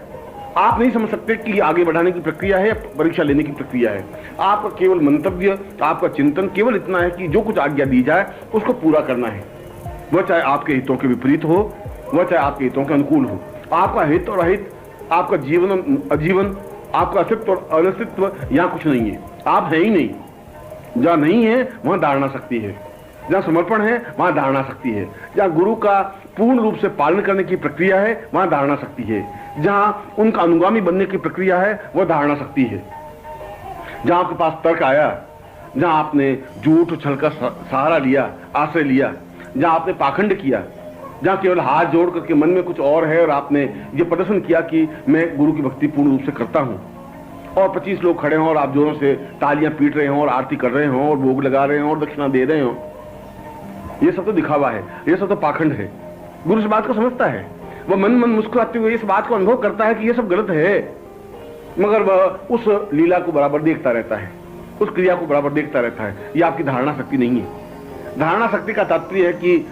आप नहीं समझ सकते कि आगे बढ़ाने की प्रक्रिया है या परीक्षा लेने की प्रक्रिया है। आपका केवल मंतव्य, आपका चिंतन केवल इतना है कि जो कुछ आज्ञा दी जाए उसको पूरा करना है, वह चाहे आपके हितों के विपरीत हो, वह चाहे आपके हितों के अनुकूल हो। आपका हित और अहित, आपका जीवन और अजीवन, आपका अस्तित्व और अनस्तित्व यहाँ कुछ नहीं है। आप है ही नहीं। जहां नहीं है वहां धारणा शक्ति है, जहां समर्पण है वहां धारणा शक्ति है, जहां गुरु का पूर्ण रूप से पालन करने की प्रक्रिया है वहां धारणा शक्ति है, जहां उनका अनुगामी बनने की प्रक्रिया है वह धारणा शक्ति है। जहां आपके पास तर्क आया, जहां आपने झूठ छल का सहारा लिया, आश्रय लिया, जहां आपने पाखंड किया, जहां केवल हाथ जोड़ करके मन में कुछ और है और आपने ये प्रदर्शन किया कि मैं गुरु की भक्ति पूर्ण रूप से करता हूं, और 25 लोग खड़े हों और आप जोरों से तालियां पीट रहे हों और आरती कर रहे हों और भोग लगा रहे हों और दक्षिणा दे रहे हों, ये सब तो दिखावा है, ये सब तो पाखंड है। गुरु इस बात को समझता है, वह मन मन मुस्कुराते हुए इस बात को अनुभव करता है कि ये सब गलत है, मगर वह उस लीला को बराबर देखता रहता है, उस क्रिया को बराबर देखता रहता है। ये आपकी धारणा शक्ति नहीं है। धारणा शक्ति का तात्पर्य है कि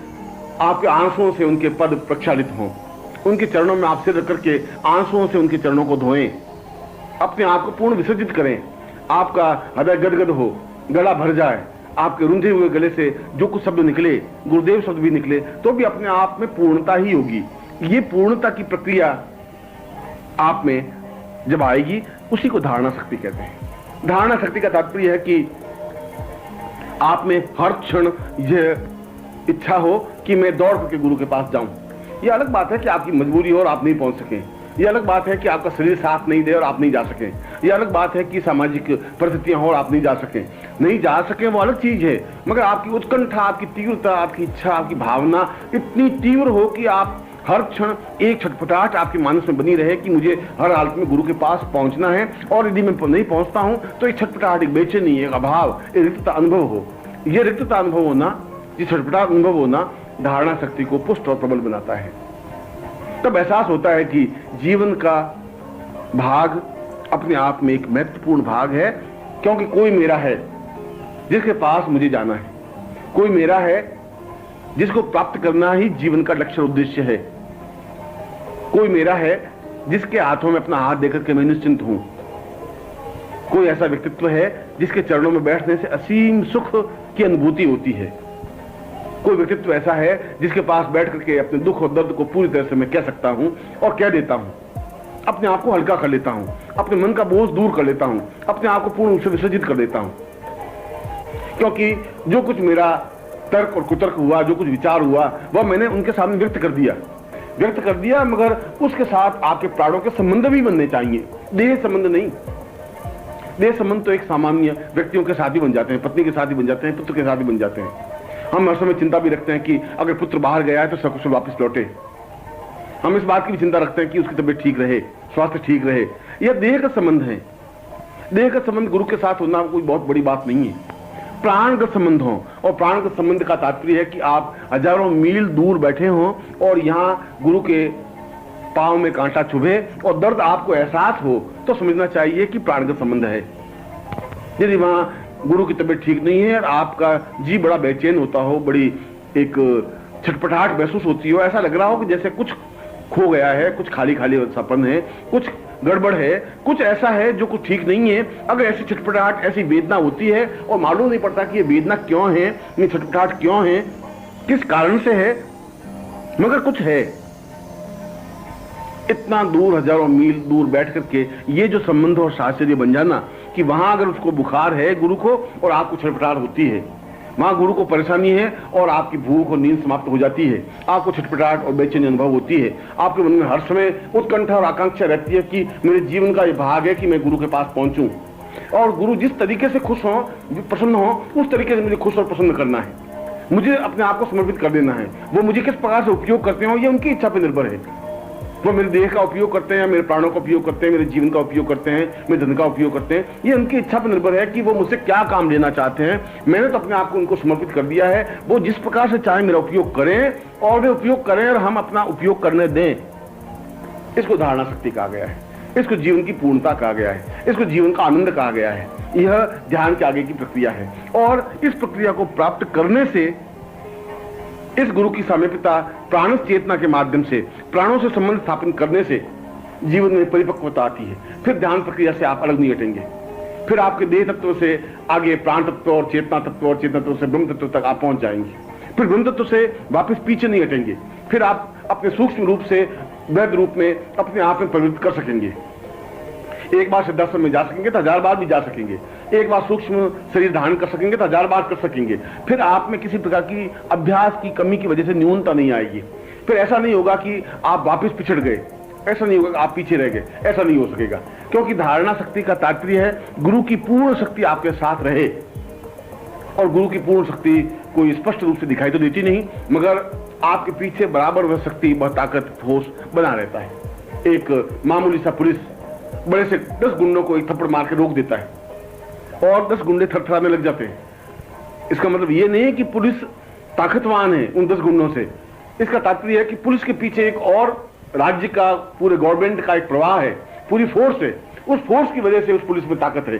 आपके आंसुओं से उनके पद प्रक्षालित हों, उनके चरणों में आप सिर रख करके आंसुओं से उनके चरणों को धोएं, अपने आप को पूर्ण विसर्जित करें। आपका हृदय गदगद हो, गला भर जाए, आपके रुंधे हुए गले से जो कुछ शब्द निकले, गुरुदेव शब्द भी निकले, तो भी अपने आप में पूर्णता ही होगी। ये पूर्णता की प्रक्रिया आप में जब आएगी उसी को धारणा शक्ति कहते हैं। धारणा शक्ति का तात्पर्य है कि आप में हर क्षण यह इच्छा हो कि मैं दौड़ करके गुरु के पास जाऊं। यह अलग बात है कि आपकी मजबूरी हो और आप नहीं पहुंच सके, यह अलग बात है कि आपका शरीर साथ नहीं दे और आप नहीं जा सके, यह अलग बात है कि सामाजिक परिस्थितियां हो और आप नहीं जा सके, वो अलग चीज है। मगर आपकी उत्कंठा, आपकी तीव्रता, आपकी इच्छा, आपकी भावना इतनी तीव्र हो कि आप हर क्षण एक छटपटाहट आपके मानस में बनी रहे कि मुझे हर हालत में गुरु के पास पहुंचना है, और यदि मैं नहीं पहुंचता हूं तो एक छटपटाहट, एक बेचैनी, एक अभाव, एक रिक्तता अनुभव हो। यह रिक्तता अनुभव होना, ये छटपटाहट अनुभव होना धारणा शक्ति को पुष्ट और प्रबल बनाता है। तब एहसास होता है कि जीवन का भाग अपने आप में एक महत्वपूर्ण भाग है, क्योंकि कोई मेरा है जिसके पास मुझे जाना है, कोई मेरा है जिसको प्राप्त करना ही जीवन का लक्ष्य उद्देश्य है, कोई मेरा है जिसके हाथों में अपना हाथ देकर के मैं निश्चिंत हूं, कोई ऐसा व्यक्तित्व है जिसके चरणों में बैठने से असीम सुख की अनुभूति होती है, कोई व्यक्तित्व ऐसा है जिसके पास बैठ करके अपने दुख और दर्द को पूरी तरह से मैं कह सकता हूं और कह देता हूं, अपने आप को हल्का कर लेता हूं, अपने मन का बोझ दूर कर लेता हूं, अपने आप को पूर्ण रूप से विसर्जित कर देता हूं। क्योंकि जो कुछ मेरा तर्क और कुतर्क हुआ, जो कुछ विचार हुआ, वह मैंने उनके सामने व्यक्त कर दिया, मगर उसके साथ आपके प्राणों के संबंध भी बनने चाहिए, देह संबंध नहीं। देह संबंध तो एक सामान्य व्यक्तियों के साथ ही बन जाते हैं, पत्नी के साथ ही बन जाते हैं, पुत्र के साथ ही बन जाते हैं। हम हर समय चिंता भी रखते हैं कि अगर पुत्र बाहर गया है तो सकुशल वापस लौटे। हम इस बात की भी चिंता रखते हैं कि उसकी तबीयत ठीक रहे, स्वास्थ्य ठीक रहे। यह देह का संबंध है। देह का संबंध गुरु के साथ होना कोई बहुत बड़ी बात नहीं है। प्राणगत संबंध हो, और प्राणगत संबंध का तात्पर्य है कि आप हजारों मील दूर बैठे हों और यहां गुरु के पांव में कांटा चुभे और दर्द आपको एहसास हो, तो समझना चाहिए कि प्राणगत संबंध है। यदि वहां गुरु की तबीयत ठीक नहीं है और आपका जी बड़ा बेचैन होता हो, बड़ी एक छटपटाहट महसूस होती हो, ऐसा लग रहा हो कि जैसे कुछ खो गया है, कुछ खाली खाली सपन है, कुछ गड़बड़ है, कुछ ऐसा है जो कुछ ठीक नहीं है, अगर ऐसी छटपटाहट, ऐसी वेदना होती है और मालूम नहीं पड़ता कि ये वेदना क्यों है, ये छटपटाहट क्यों है, किस कारण से है, मगर कुछ है, इतना दूर हजारों मील दूर बैठ करके ये जो संबंध और साहचर्य बन जाना कि वहां अगर उसको बुखार है गुरु को और आपको छटपटाहट होती है, वहां गुरु को परेशानी है और आपकी भूख और नींद समाप्त हो जाती है, आपको छटपटाहट और बेचैनी अनुभव होती है, आपके मन में हर समय उत्कंठा और आकांक्षा रहती है कि मेरे जीवन का ये भाग है कि मैं गुरु के पास पहुंचूं, और गुरु जिस तरीके से खुश हो, प्रसन्न हो, उस तरीके से मुझे खुश और प्रसन्न करना है, मुझे अपने आप को समर्पित कर देना है। वो मुझे किस प्रकार से उपयोग करते हो ये उनकी इच्छा पर निर्भर है। वो मेरे देह का उपयोग करते हैं, मेरे प्राणों का उपयोग करते हैं, मेरे जीवन का उपयोग करते हैं, मेरे धन का उपयोग करते हैं, ये उनकी इच्छा पर निर्भर है कि वो मुझसे क्या काम लेना चाहते हैं। मैंने तो अपने आप को उनको समर्पित कर दिया है, वो जिस प्रकार से चाहे मेरा उपयोग करें और वे उपयोग करें और हम अपना उपयोग करने दें। इसको धारणा शक्ति कहा गया है, इसको जीवन की पूर्णता कहा गया है, इसको जीवन का आनंद कहा गया है। यह ध्यान के आगे की प्रक्रिया है, और इस प्रक्रिया को प्राप्त करने से, इस गुरु की सामीप्यता प्राण चेतना के माध्यम से प्राणों से संबंध स्थापन करने से जीवन में परिपक्वता आती है। फिर ध्यान प्रक्रिया से आप अलग नहीं हटेंगे, फिर आपके देह तत्व से आगे प्राण तत्व और चेतना तत्व से ब्रह्म तत्व तक आप पहुंच जाएंगे, फिर ब्रह्म तत्व से वापस पीछे नहीं हटेंगे, फिर आप अपने सूक्ष्म रूप से वैध रूप में अपने आप में परिवर्तित कर सकेंगे। एक बार सिद्धाश्रम में जा सकेंगे तो 1000 बार भी जा सकेंगे, एक बार सूक्ष्म शरीर धारण कर सकेंगे तो 1000 बार कर सकेंगे। फिर आप में किसी प्रकार की अभ्यास की कमी की वजह से न्यूनता नहीं आएगी। फिर ऐसा नहीं होगा कि आप वापस पिछड़ गए, ऐसा नहीं होगा कि आप पीछे रह गए, ऐसा नहीं हो सकेगा, क्योंकि धारणा शक्ति का तात्पर्य है गुरु की पूर्ण शक्ति आपके साथ रहे। और गुरु की पूर्ण शक्ति कोई स्पष्ट रूप से दिखाई तो देती नहीं, मगर आपके पीछे बराबर वह शक्ति, वह ताकत, ठोस बना रहता है। एक मामूली सा पुलिस बड़े से 10 गुंडों को एक थप्पड़ मार के रोक देता है और 10 गुंडे थरथराने लग जाते हैं। इसका मतलब यह नहीं है कि पुलिस ताकतवान है उन 10 गुंडों से, इसका तात्पर्य है कि पुलिस के पीछे एक और राज्य का, पूरे गवर्नमेंट का एक प्रवाह है, पूरी फोर्स है, उस फोर्स की वजह से उस पुलिस में ताकत है।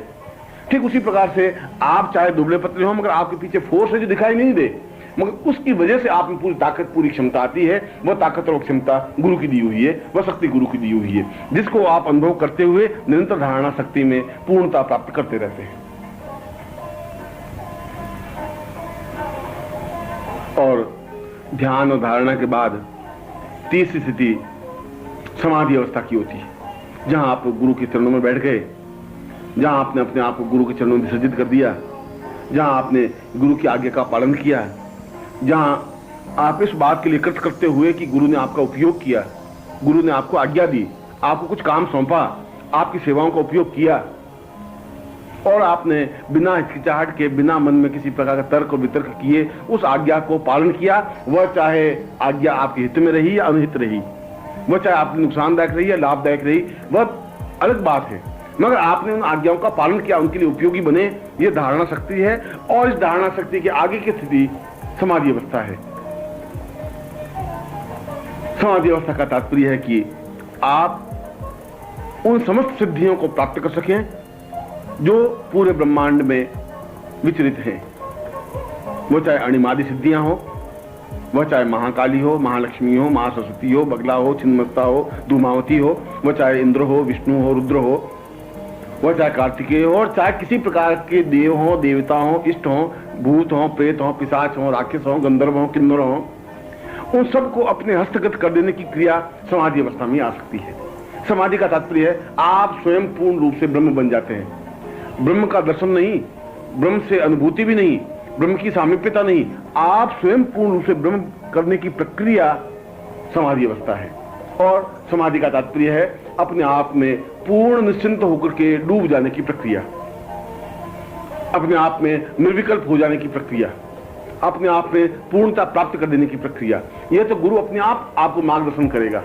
ठीक उसी प्रकार से आप चाहे दुबले पतले हो, मगर आपके पीछे फोर्स है जो दिखाई नहीं दे, मगर उसकी वजह से आप में पूरी ताकत, पूरी क्षमता आती है। वह ताकत और क्षमता गुरु की दी हुई है, वह शक्ति गुरु की दी हुई है, जिसको आप अनुभव करते हुए निरंतर धारणा शक्ति में पूर्णता प्राप्त करते रहते हैं। और ध्यान और धारणा के बाद तीसरी स्थिति समाधि अवस्था की होती है, जहां आप गुरु के चरणों में बैठ गए, जहां आपने अपने आप को गुरु के चरणों में विसर्जित कर दिया, जहां आपने गुरु की आज्ञा का पालन किया, जहां आप इस बात के लिए कृत करते हुए कि गुरु ने आपका उपयोग किया, गुरु ने आपको आज्ञा दी, आपको कुछ काम सौंपा, आपकी सेवाओं का उपयोग किया, और आपने बिना हिचकिचाहट के, बिना मन में किसी प्रकार का तर्क और वितर्क किए उस आज्ञा को पालन किया, वह चाहे आज्ञा आपके हित में रही या अनहित रही, वह चाहे आपके नुकसानदायक रही या लाभदायक रही, वह अलग बात है, मगर आपने उन आज्ञाओं का पालन किया, उनके लिए उपयोगी बने, यह धारणा शक्ति है। और इस धारणा शक्ति के आगे की स्थिति समाधि अवस्था है। समाधि अवस्था का तात्पर्य है कि आप उन समस्त सिद्धियों को प्राप्त कर सकें जो पूरे ब्रह्मांड में विचरित हैं। वो चाहे अणिमादि सिद्धियां हो, वह चाहे महाकाली हो, महालक्ष्मी हो, महासरस्वती हो, बगला हो, छिन्नमस्ता हो, धूमावती हो, वह चाहे इंद्र हो, विष्णु हो, रुद्र हो, वह चाहे कार्तिकेय हो, और चाहे किसी प्रकार के देव हो, देवता हो, इष्ट हो, भूत हो, प्रेत हो, पिशाच हो, राक्षस हो, गंधर्व हो, किन्नर हो, उन सबको अपने हस्तगत कर देने की क्रिया समाधि अवस्था में आ सकती है। समाधि का तात्पर्य है आप स्वयं पूर्ण रूप से ब्रह्म बन जाते हैं। ब्रह्म का दर्शन नहीं, ब्रह्म से अनुभूति भी नहीं, ब्रह्म की सामीप्यता नहीं, आप स्वयं पूर्ण रूप से ब्रह्म करने की प्रक्रिया समाधि अवस्था है। और समाधि का तात्पर्य है अपने आप में पूर्ण निश्चिंत होकर के डूब जाने की प्रक्रिया, अपने आप में निर्विकल्प हो जाने की प्रक्रिया, अपने आप में पूर्णता प्राप्त कर देने की प्रक्रिया। यह तो गुरु अपने आप आपको मार्गदर्शन करेगा,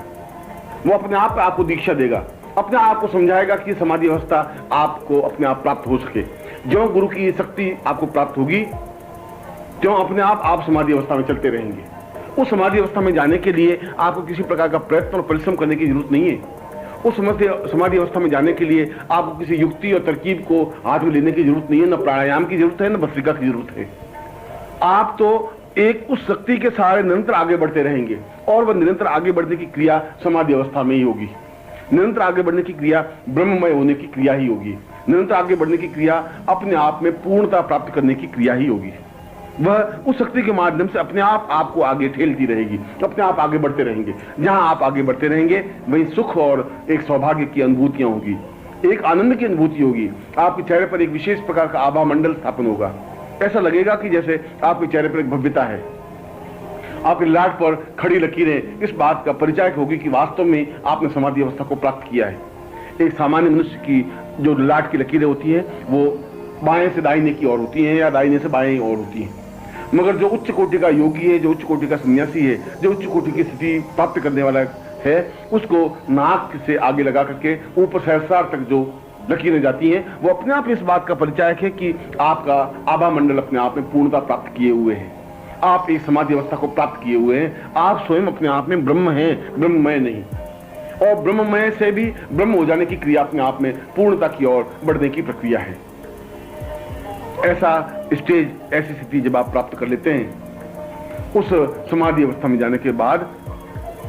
वो अपने आप आपको दीक्षा देगा, अपने आप को समझाएगा कि समाधि अवस्था आपको अपने आप प्राप्त हो सके। जो गुरु की शक्ति आपको प्राप्त होगी, त्यों अपने आप समाधि अवस्था में चलते रहेंगे। उस समाधि अवस्था में जाने के लिए आपको किसी प्रकार का प्रयत्न और परिश्रम करने की जरूरत नहीं है। उस समाधि अवस्था में जाने के लिए आपको किसी युक्ति और तरकीब को हाथ में लेने की जरूरत नहीं है, न प्राणायाम की जरूरत है, न भस्त्रिका की जरूरत है। आप तो एक उस शक्ति के सहारे निरंतर आगे बढ़ते रहेंगे, और वह निरंतर आगे बढ़ने की क्रिया समाधि अवस्था में ही होगी। निरंतर आगे बढ़ने की क्रिया ब्रह्ममय होने की क्रिया ही होगी। निरंतर आगे बढ़ने की क्रिया अपने आप में पूर्णता प्राप्त करने की क्रिया ही होगी। वह उस शक्ति के माध्यम से अपने आप आपको आगे ठेलती रहेगी, अपने आप आगे बढ़ते रहेंगे। जहां आप आगे बढ़ते रहेंगे वहीं सुख और एक सौभाग्य की अनुभूतियां होगी, एक आनंद की अनुभूति होगी। आपके चेहरे पर एक विशेष प्रकार का आभा मंडल स्थापन होगा। ऐसा लगेगा कि जैसे आपके चेहरे पर एक भव्यता है। आपके लाट पर खड़ी लकीरें इस बात का परिचायक होगी कि वास्तव में आपने समाधि अवस्था को प्राप्त किया है। एक सामान्य मनुष्य की जो लाट की लकीरें होती हैं वो बाएं से दाहिने की ओर होती हैं या दाहिने से बाएं ओर होती हैं, मगर जो उच्च कोटि का योगी है, जो उच्च कोटि का सन्यासी है, जो उच्च कोटि की स्थिति प्राप्त करने वाला है, उसको नाक से आगे लगा करके ऊपर सहस्रार तक जो लकीरें जाती हैं, वो अपने आप इस बात का परिचायक है कि आपका आभा मंडल अपने आप में पूर्णता प्राप्त किए हुए है। आप एक समाधि अवस्था को प्राप्त किए हुए हैं। आप स्वयं अपने आप में ब्रह्म हैं, ब्रह्ममय नहीं। और ब्रह्ममय से भी ब्रह्म हो जाने की क्रिया अपने आप में पूर्णता की ओर बढ़ने की प्रक्रिया है। ऐसा स्टेज, ऐसी स्थिति जब आप प्राप्त कर लेते हैं उस समाधि अवस्था में जाने के बाद,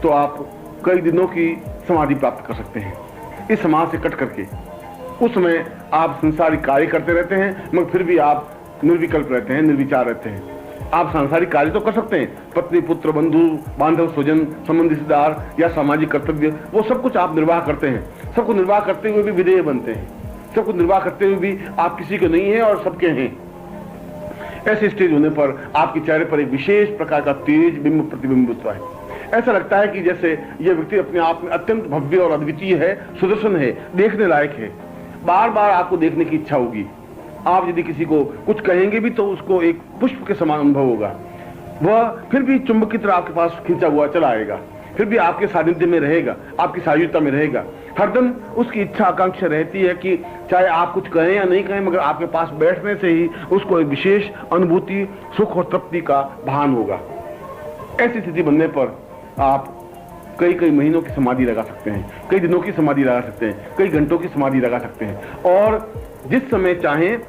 तो आप कई दिनों की समाधि प्राप्त कर सकते हैं इस समाज से कट करके। उस समय आप संसारिक कार्य करते रहते हैं, मगर फिर भी आप निर्विकल्प रहते हैं, निर्विचार रहते हैं। आप सांसारिक कार्य तो कर सकते हैं, पत्नी, पुत्र, बंधु, बांधव, स्वजन, संबंधी, रिश्तेदार या सामाजिक कर्तव्य, वो सब कुछ आप निर्वाह करते हैं। सबको निर्वाह करते हुए भी विधेय बनते हैं, सबको निर्वाह करते हुए भी आप किसी के नहीं हैं और सबके हैं। ऐसे स्टेज होने पर आपके चेहरे पर एक विशेष प्रकार का तेज बिंब प्रतिबिंब होता है। ऐसा लगता है कि जैसे यह व्यक्ति अपने आप में अत्यंत भव्य और अद्वितीय है, सुदर्शन है, देखने लायक है। बार बार आपको देखने की इच्छा होगी। आप यदि किसी को कुछ कहेंगे भी तो उसको एक पुष्प के समान अनुभव होगा। वह फिर भी चुंबक की तरह आपके पास खींचा हुआ चला आएगा, फिर भी आपके सानिध्य में रहेगा, आपकी सायुज्यता में रहेगा। हरदम उसकी इच्छा आकांक्षा रहती है कि चाहे आप कुछ कहें या नहीं कहें, मगर आपके पास बैठने से ही उसको एक विशेष अनुभूति, सुख और तृप्ति का भान होगा। ऐसी स्थिति बनने पर आप कई कई महीनों की समाधि लगा सकते हैं, कई दिनों की समाधि लगा सकते हैं, कई घंटों की समाधि लगा सकते हैं, और जिस समय चाहें,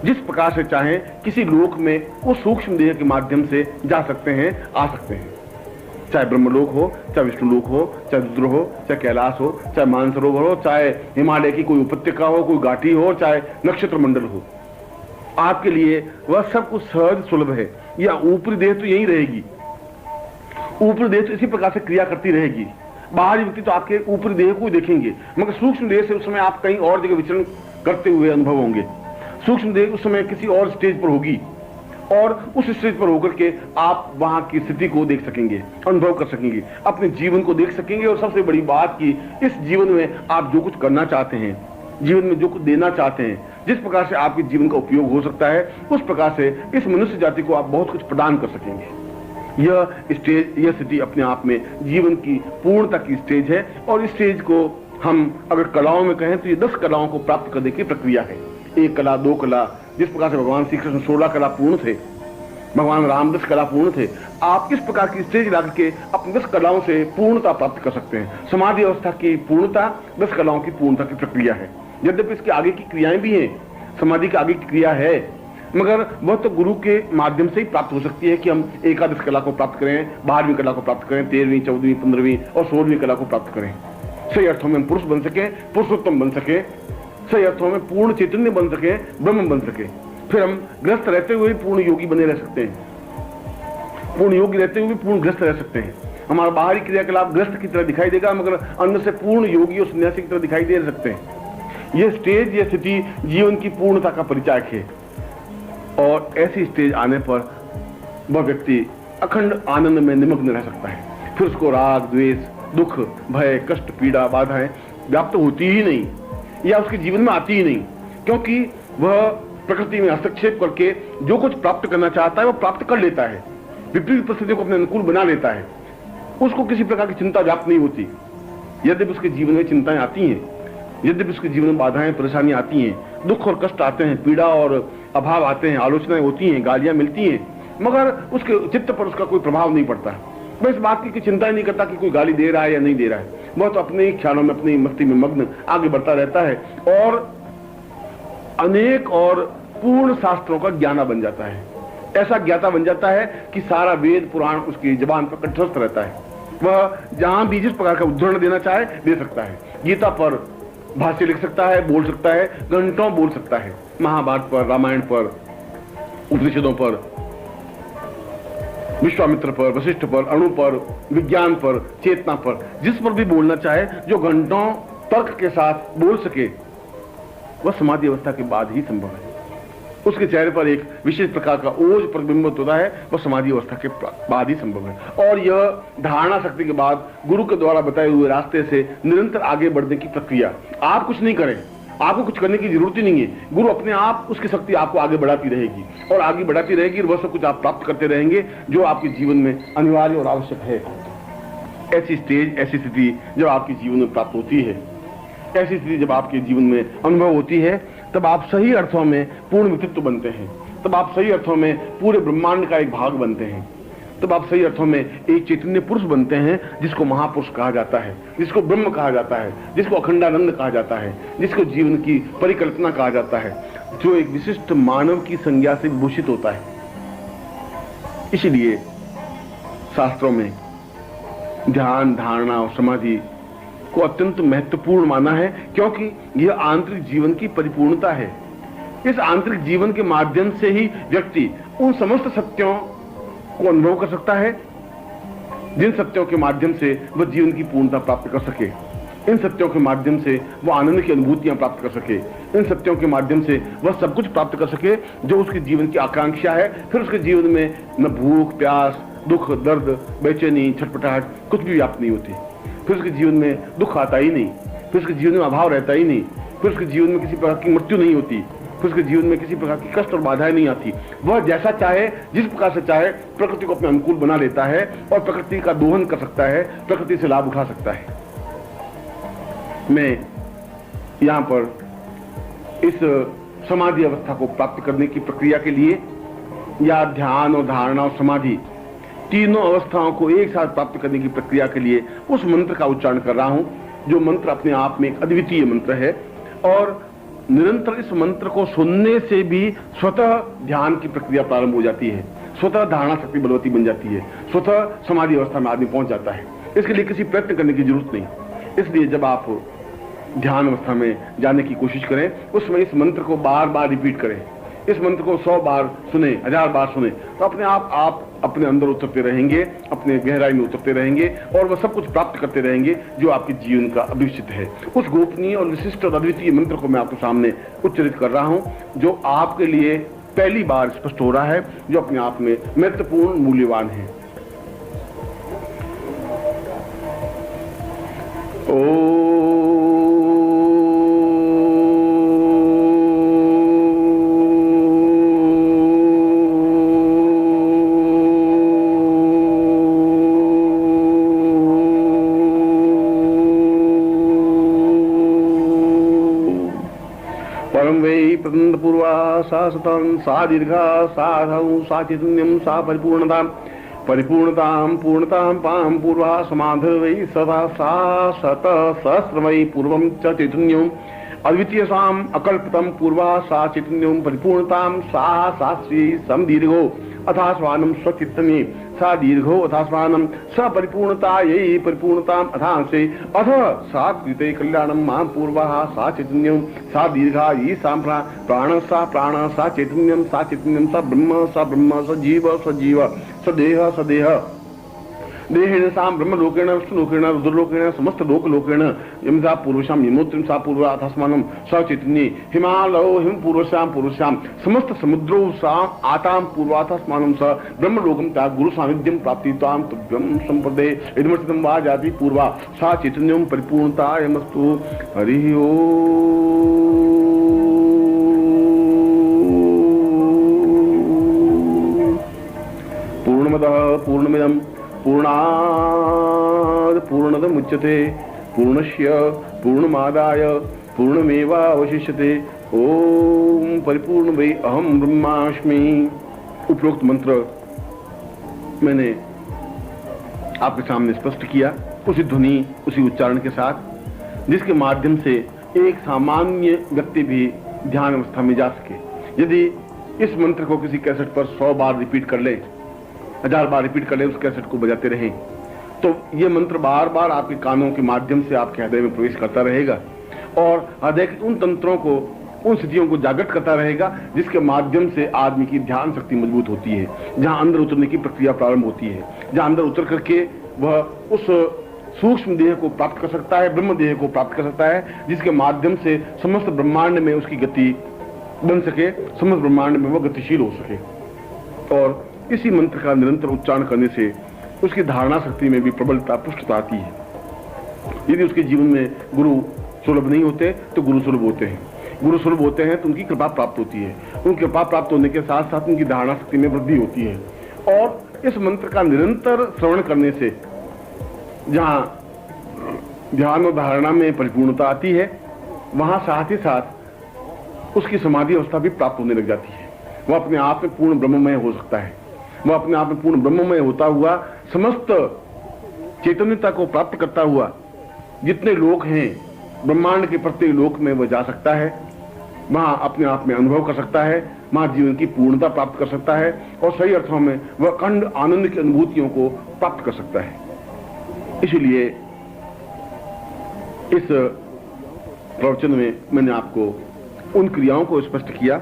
जिस प्रकार से चाहें, किसी लोक में उस सूक्ष्म देह के माध्यम से जा सकते हैं, आ सकते हैं। चाहे ब्रह्मलोक हो, चाहे विष्णुलोक हो, चाहे रुद्र हो, चाहे कैलाश हो, चाहे मानसरोवर हो, चाहे हिमालय की कोई उपत्यका हो, कोई घाटी हो, चाहे नक्षत्र मंडल हो, आपके लिए वह सब कुछ सहज सुलभ है। या ऊपरी देह तो यही रहेगी, ऊपरी देह तो इसी प्रकार से क्रिया करती रहेगी। बाहरी व्यक्ति तो आपके ऊपरी देह को ही देखेंगे, मगर सूक्ष्म देह से उस समय आप कहीं और जगह विचरण करते हुए अनुभव होंगे। सूक्ष्म देह उस समय किसी और स्टेज पर होगी, और उस स्टेज पर होकर के आप वहां की स्थिति को देख सकेंगे, अनुभव कर सकेंगे, अपने जीवन को देख सकेंगे। और सबसे बड़ी बात कि इस जीवन में आप जो कुछ करना चाहते हैं, जीवन में जो कुछ देना चाहते हैं, जिस प्रकार से आपके जीवन का उपयोग हो सकता है, उस प्रकार से इस मनुष्य जाति को आप बहुत कुछ प्रदान कर सकेंगे। यह स्टेज, यह स्थिति अपने आप में जीवन की पूर्णता की स्टेज है। और इस स्टेज को हम अगर कलाओं में कहें तो ये 10 कलाओं को प्राप्त करने की प्रक्रिया है। 1 कला, 2 कला, जिस प्रकार से भगवान श्री कृष्ण 16 कला पूर्ण थे, भगवान राम 10 कला पूर्ण थे। आप इस प्रकार की स्टेज ला करके अपनी 10 कलाओं से पूर्णता प्राप्त कर सकते हैं। समाधि अवस्था की पूर्णता 10 कलाओं की पूर्णता की प्रक्रिया है। यद्यपि इसके आगे की क्रियाएं भी हैं, समाधि की आगे की क्रिया है, मगर वह तो गुरु के माध्यम से ही प्राप्त हो सकती है कि हम एकादश कला को प्राप्त करें, 12वीं कला को प्राप्त करें, 13वीं, 14वीं, 15वीं और 16वीं कला को प्राप्त करें। सही अर्थों में हम पुरुष बन सके, पुरुषोत्तम बन सके, सही अर्थों में पूर्ण चैतन्य बन सके, ब्रह्म बन सके। फिर हम ग्रस्त रहते हुए पूर्ण योगी बने रह सकते हैं, पूर्ण योगी रहते हुए भी पूर्ण ग्रस्त रह सकते हैं। हमारा बाहरी क्रियाकलाप ग्रस्त की तरह दिखाई देगा, मगर अंदर से पूर्ण योगी और सन्यासी की तरह दिखाई दे सकते हैं। यह स्टेज, यह स्थिति जीवन की पूर्णता का परिचायक है। और ऐसी स्टेज आने पर वह व्यक्ति अखंड आनंद में निमग्न रह सकता है। फिर उसको राग, द्वेष, दुख, भय, कष्ट, पीड़ा, बाधाएं व्याप्त होती ही नहीं, या उसके जीवन में आती ही नहीं, क्योंकि वह प्रकृति में हस्तक्षेप करके जो कुछ प्राप्त करना चाहता है वह प्राप्त कर लेता है, विपरीत परिस्थितियों को अपने अनुकूल बना लेता है। उसको किसी प्रकार की चिंता व्याप्त नहीं होती। यद्यपि उसके जीवन में चिंताएं आती हैं, यद्यपि उसके जीवन में बाधाएं, परेशानियां आती हैं, दुख और कष्ट आते हैं, पीड़ा और अभाव आते हैं, आलोचनाएं होती हैं, गालियां मिलती हैं, मगर उसके चित्त पर उसका कोई प्रभाव नहीं पड़ता। वह इस बात की चिंता ही नहीं करता कि कोई गाली दे रहा है या नहीं दे रहा है। वह तो अपने ही ख्यालों में, अपनी मस्ती में मग्न आगे बढ़ता रहता है और अनेक और पूर्ण शास्त्रों का ज्ञाता बन जाता है। ऐसा ज्ञाता बन जाता है कि सारा वेद पुराण उसकी जबान पर कंठस्थ रहता है। वह जहां भी जिस प्रकार का उदाहरण देना चाहे दे सकता है। गीता पर भाष्य लिख सकता है, बोल सकता है, घंटों बोल सकता है। महाभारत पर, रामायण पर, उपनिषदों पर, विश्वामित्र पर, वशिष्ठ पर, अणु पर, विज्ञान पर, चेतना पर, जिस पर भी बोलना चाहे, जो घंटों तर्क के साथ बोल सके, वह समाधि अवस्था के बाद ही संभव है। उसके चेहरे पर एक विशेष प्रकार का ओज प्रतिबिंबित होता है, वह समाधि अवस्था के बाद ही संभव है। और यह धारणा शक्ति के बाद गुरु के द्वारा बताए हुए रास्ते से निरंतर आगे बढ़ने की प्रक्रिया। आप कुछ नहीं करें, आपको कुछ करने की जरूरत ही नहीं है। गुरु अपने आप उसकी शक्ति आपको आगे बढ़ाती रहेगी और आगे बढ़ाती रहेगी, और वह सब कुछ आप प्राप्त करते रहेंगे जो आपके जीवन में अनिवार्य और आवश्यक है। ऐसी स्टेज, ऐसी स्थिति जब आपके जीवन में प्राप्त होती है, ऐसी स्थिति जब आपके जीवन में अनुभव होती है, तब आप सही अर्थों में पूर्ण व्यक्तित्व बनते हैं। तब आप सही अर्थों में पूरे ब्रह्मांड का एक भाग बनते हैं। तब आप सही अर्थों में एक चैतन्य पुरुष बनते हैं, जिसको महापुरुष कहा जाता है, जिसको ब्रह्म कहा जाता है, जिसको अखंडानंद कहा जाता है, जिसको जीवन की परिकल्पना कहा जाता है, जो एक विशिष्ट मानव की संज्ञा से विभूषित होता है। इसलिए शास्त्रों में ध्यान, धारणा और समाधि को अत्यंत महत्वपूर्ण माना है, क्योंकि यह आंतरिक जीवन की परिपूर्णता है। इस आंतरिक जीवन के माध्यम से ही व्यक्ति उन समस्त सत्यों को अनुभव कर सकता है, जिन सत्यों के माध्यम से वह जीवन की पूर्णता प्राप्त कर सके। इन सत्यों के माध्यम से वह आनंद की अनुभूतियां प्राप्त कर सके। इन सत्यों के माध्यम से वह सब कुछ प्राप्त कर सके जो उसके जीवन की आकांक्षा है। फिर उसके जीवन में न भूख, प्यास, दुख, दर्द, बेचैनी, छटपटाहट कुछ भी व्याप्त नहीं होती। फिर उसके जीवन में दुख आता ही नहीं, फिर उसके जीवन में अभाव रहता ही नहीं, फिर उसके जीवन में किसी प्रकार की मृत्यु नहीं होती, फिर उसके जीवन में किसी प्रकार की कष्ट और बाधाएं नहीं आती। वह जैसा चाहे, जिस प्रकार से चाहे, प्रकृति को अपने अनुकूल बना लेता है और प्रकृति का दोहन कर सकता है, प्रकृति से लाभ उठा सकता है। मैं यहां पर इस समाधि अवस्था को प्राप्त करने की प्रक्रिया के लिए, या ध्यान और धारणा और समाधि तीनों अवस्थाओं को एक साथ प्राप्त करने की प्रक्रिया के लिए उस मंत्र का उच्चारण कर रहा हूं, जो मंत्र अपने आप में एक अद्वितीय मंत्र है। और निरंतर इस मंत्र को सुनने से भी स्वतः ध्यान की प्रक्रिया प्रारंभ हो जाती है, स्वतः धारणा शक्ति बलवती बन जाती है, स्वतः समाधि अवस्था में आदमी पहुंच जाता है। इसके लिए किसी प्रयत्न करने की जरूरत नहीं। इसलिए जब आप ध्यान अवस्था में जाने की कोशिश करें, उसमें इस मंत्र को बार बार रिपीट करें। इस मंत्र को 100 बार सुने, 1000 बार सुने, तो अपने आप अपने अंदर उतरते रहेंगे, अपने गहराई में उतरते रहेंगे और वह सब कुछ प्राप्त करते रहेंगे जो आपके जीवन का अभिष्ट है। उस गोपनीय और विशिष्ट और अद्वितीय मंत्र को मैं आपके सामने उच्चारित कर रहा हूं, जो आपके लिए पहली बार स्पष्ट हो रहा है, जो अपने आप में महत्वपूर्ण मूल्यवान है। ओ प्रदंड पूर्वा सा सतम सा दीर्घा सा धौ सा चैतन्यम सा परिपूर्णताम परिपूर्णताम पूर्णताम पाम पूर्वा समाधि सदा सा सत सहस्रमयी पूर्वम च चैतन्यम अद्वितीय साम अकल्पतम पूर्वा सा चैतन्यम परिपूर्णताम सा शास्त्री सम दीर्घो अथा स्वानम स्वचित्तने सा दीर्घो अथा स्वानम स परिपूर्णता ये परिपूर्णताम अथा से अथ सा कृते कल्याणम मां पूर्वा सा चैतन्यम सा दीर्घा ये सा प्राण सा चैतन्यम सा ब्रह्म स जीव स देह देहेन सा ब्रह्मलोकेण विष्णुलोकेण रुद्रलोकेण समस्त लोकलोकेण यम सा पूर्वशाम यमोत्रिम सा पूर्वा अथस्मानं स चैतन्ये हिमालयो हिम पूर्वशाम समस्त समुद्रो सा आताम पूर्वाथस्मानं स ब्रह्मलोकम ता गुरु सानिध्यम प्राप्तिताम तुभ्यं संपदे इदमर्थितं वा जाति पूर्वा सा चैतन्यं परिपूर्णतायमस्तु हरि ओम। पूर्णमदः पूर्णमिदं पूर्णात् पूर्णमुदच्यते पूर्णस्य पूर्णमादाय पूर्णमेवावशिष्यते ओम परिपूर्ण वै अहम ब्रह्मास्मि। उपरोक्त मंत्र मैंने आपके सामने स्पष्ट किया उसी ध्वनि उसी उच्चारण के साथ जिसके माध्यम से एक सामान्य व्यक्ति भी ध्यान अवस्था में जा सके। यदि इस मंत्र को किसी कैसेट पर 100 बार रिपीट कर ले, 1000 बार रिपीट कर ले, उस कैसेट को बजाते रहें तो ये मंत्र बार बार आपके कानों के माध्यम से आपके हृदय में प्रवेश करता रहेगा और हृदय के उन तंत्रों को, उन स्थितियों को जागृत करता रहेगा जिसके माध्यम से आदमी की ध्यान शक्ति मजबूत होती है, जहां अंदर उतरने की प्रक्रिया प्रारंभ होती है, जहां अंदर उतर करके वह उस सूक्ष्म देह को प्राप्त कर सकता है, ब्रह्म देह को प्राप्त कर सकता है, जिसके माध्यम से समस्त ब्रह्मांड में उसकी गति बन सके, समस्त ब्रह्मांड में वह गतिशील हो सके। और इसी मंत्र का निरंतर उच्चारण करने से उसकी धारणा शक्ति में भी प्रबलता पुष्टता आती है। यदि उसके जीवन में गुरु सुलभ नहीं होते तो गुरु सुलभ होते हैं, गुरु सुलभ होते हैं तो उनकी कृपा प्राप्त होती है, उनकी कृपा प्राप्त होने के साथ साथ उनकी धारणा शक्ति में वृद्धि होती है। और इस मंत्र का निरंतर श्रवण करने से जहां ध्यान और धारणा में परिपूर्णता आती है वहां साथ ही साथ उसकी समाधि अवस्था भी प्राप्त होने लग जाती है। वह अपने आप में पूर्ण ब्रह्ममय हो सकता है, वह अपने आप में पूर्ण ब्रह्ममय होता हुआ समस्त चैतन्यता को प्राप्त करता हुआ जितने लोक हैं ब्रह्मांड के प्रत्येक लोक में वह जा सकता है, वहां अपने आप में अनुभव कर सकता है, वहां जीवन की पूर्णता प्राप्त कर सकता है और सही अर्थों में वह अखंड आनंद की अनुभूतियों को प्राप्त कर सकता है। इसलिए इस प्रवचन में मैंने आपको उन क्रियाओं को स्पष्ट किया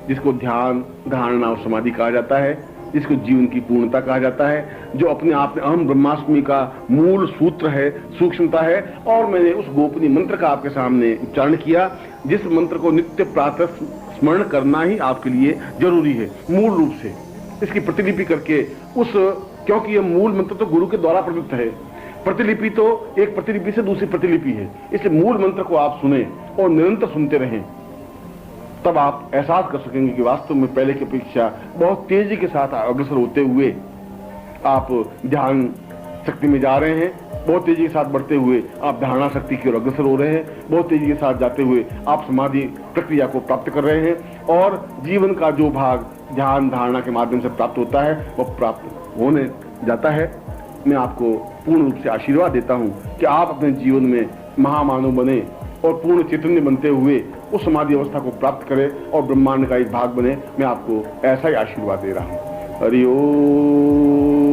जिसको ध्यान, धारणा और समाधि कहा जाता है, जिसको जीवन की पूर्णता कहा जाता है, जो अपने आप में अहम ब्रह्मास्मि का मूल सूत्र है, सूक्ष्मता है। और मैंने उस गोपनीय मंत्र का आपके सामने उच्चारण किया जिस मंत्र को नित्य प्रातः स्मरण करना ही आपके लिए जरूरी है। मूल रूप से इसकी प्रतिलिपि करके क्योंकि यह मूल मंत्र तो गुरु के द्वारा प्रदत्त है, प्रतिलिपि तो एक प्रतिलिपि से दूसरी प्रतिलिपि है, इसलिए मूल मंत्र को आप सुने और निरंतर सुनते रहें, तब आप एहसास कर सकेंगे कि वास्तव में पहले की अपेक्षा बहुत तेजी के साथ अग्रसर होते हुए आप ध्यान शक्ति में जा रहे हैं, बहुत तेजी के साथ बढ़ते हुए आप धारणा शक्ति की ओर अग्रसर हो रहे हैं, बहुत तेजी के साथ जाते हुए आप समाधि प्रक्रिया को प्राप्त कर रहे हैं और जीवन का जो भाग ध्यान धारणा के माध्यम से प्राप्त होता है वह प्राप्त होने जाता है। मैं आपको पूर्ण रूप से आशीर्वाद देता हूं कि आप अपने जीवन में महामानव बने और पूर्ण चैतन्य बनते हुए उस समाधि अवस्था को प्राप्त करें और ब्रह्मांड का एक भाग बने। मैं आपको ऐसा ही आशीर्वाद दे रहा हूं। हरि ओम।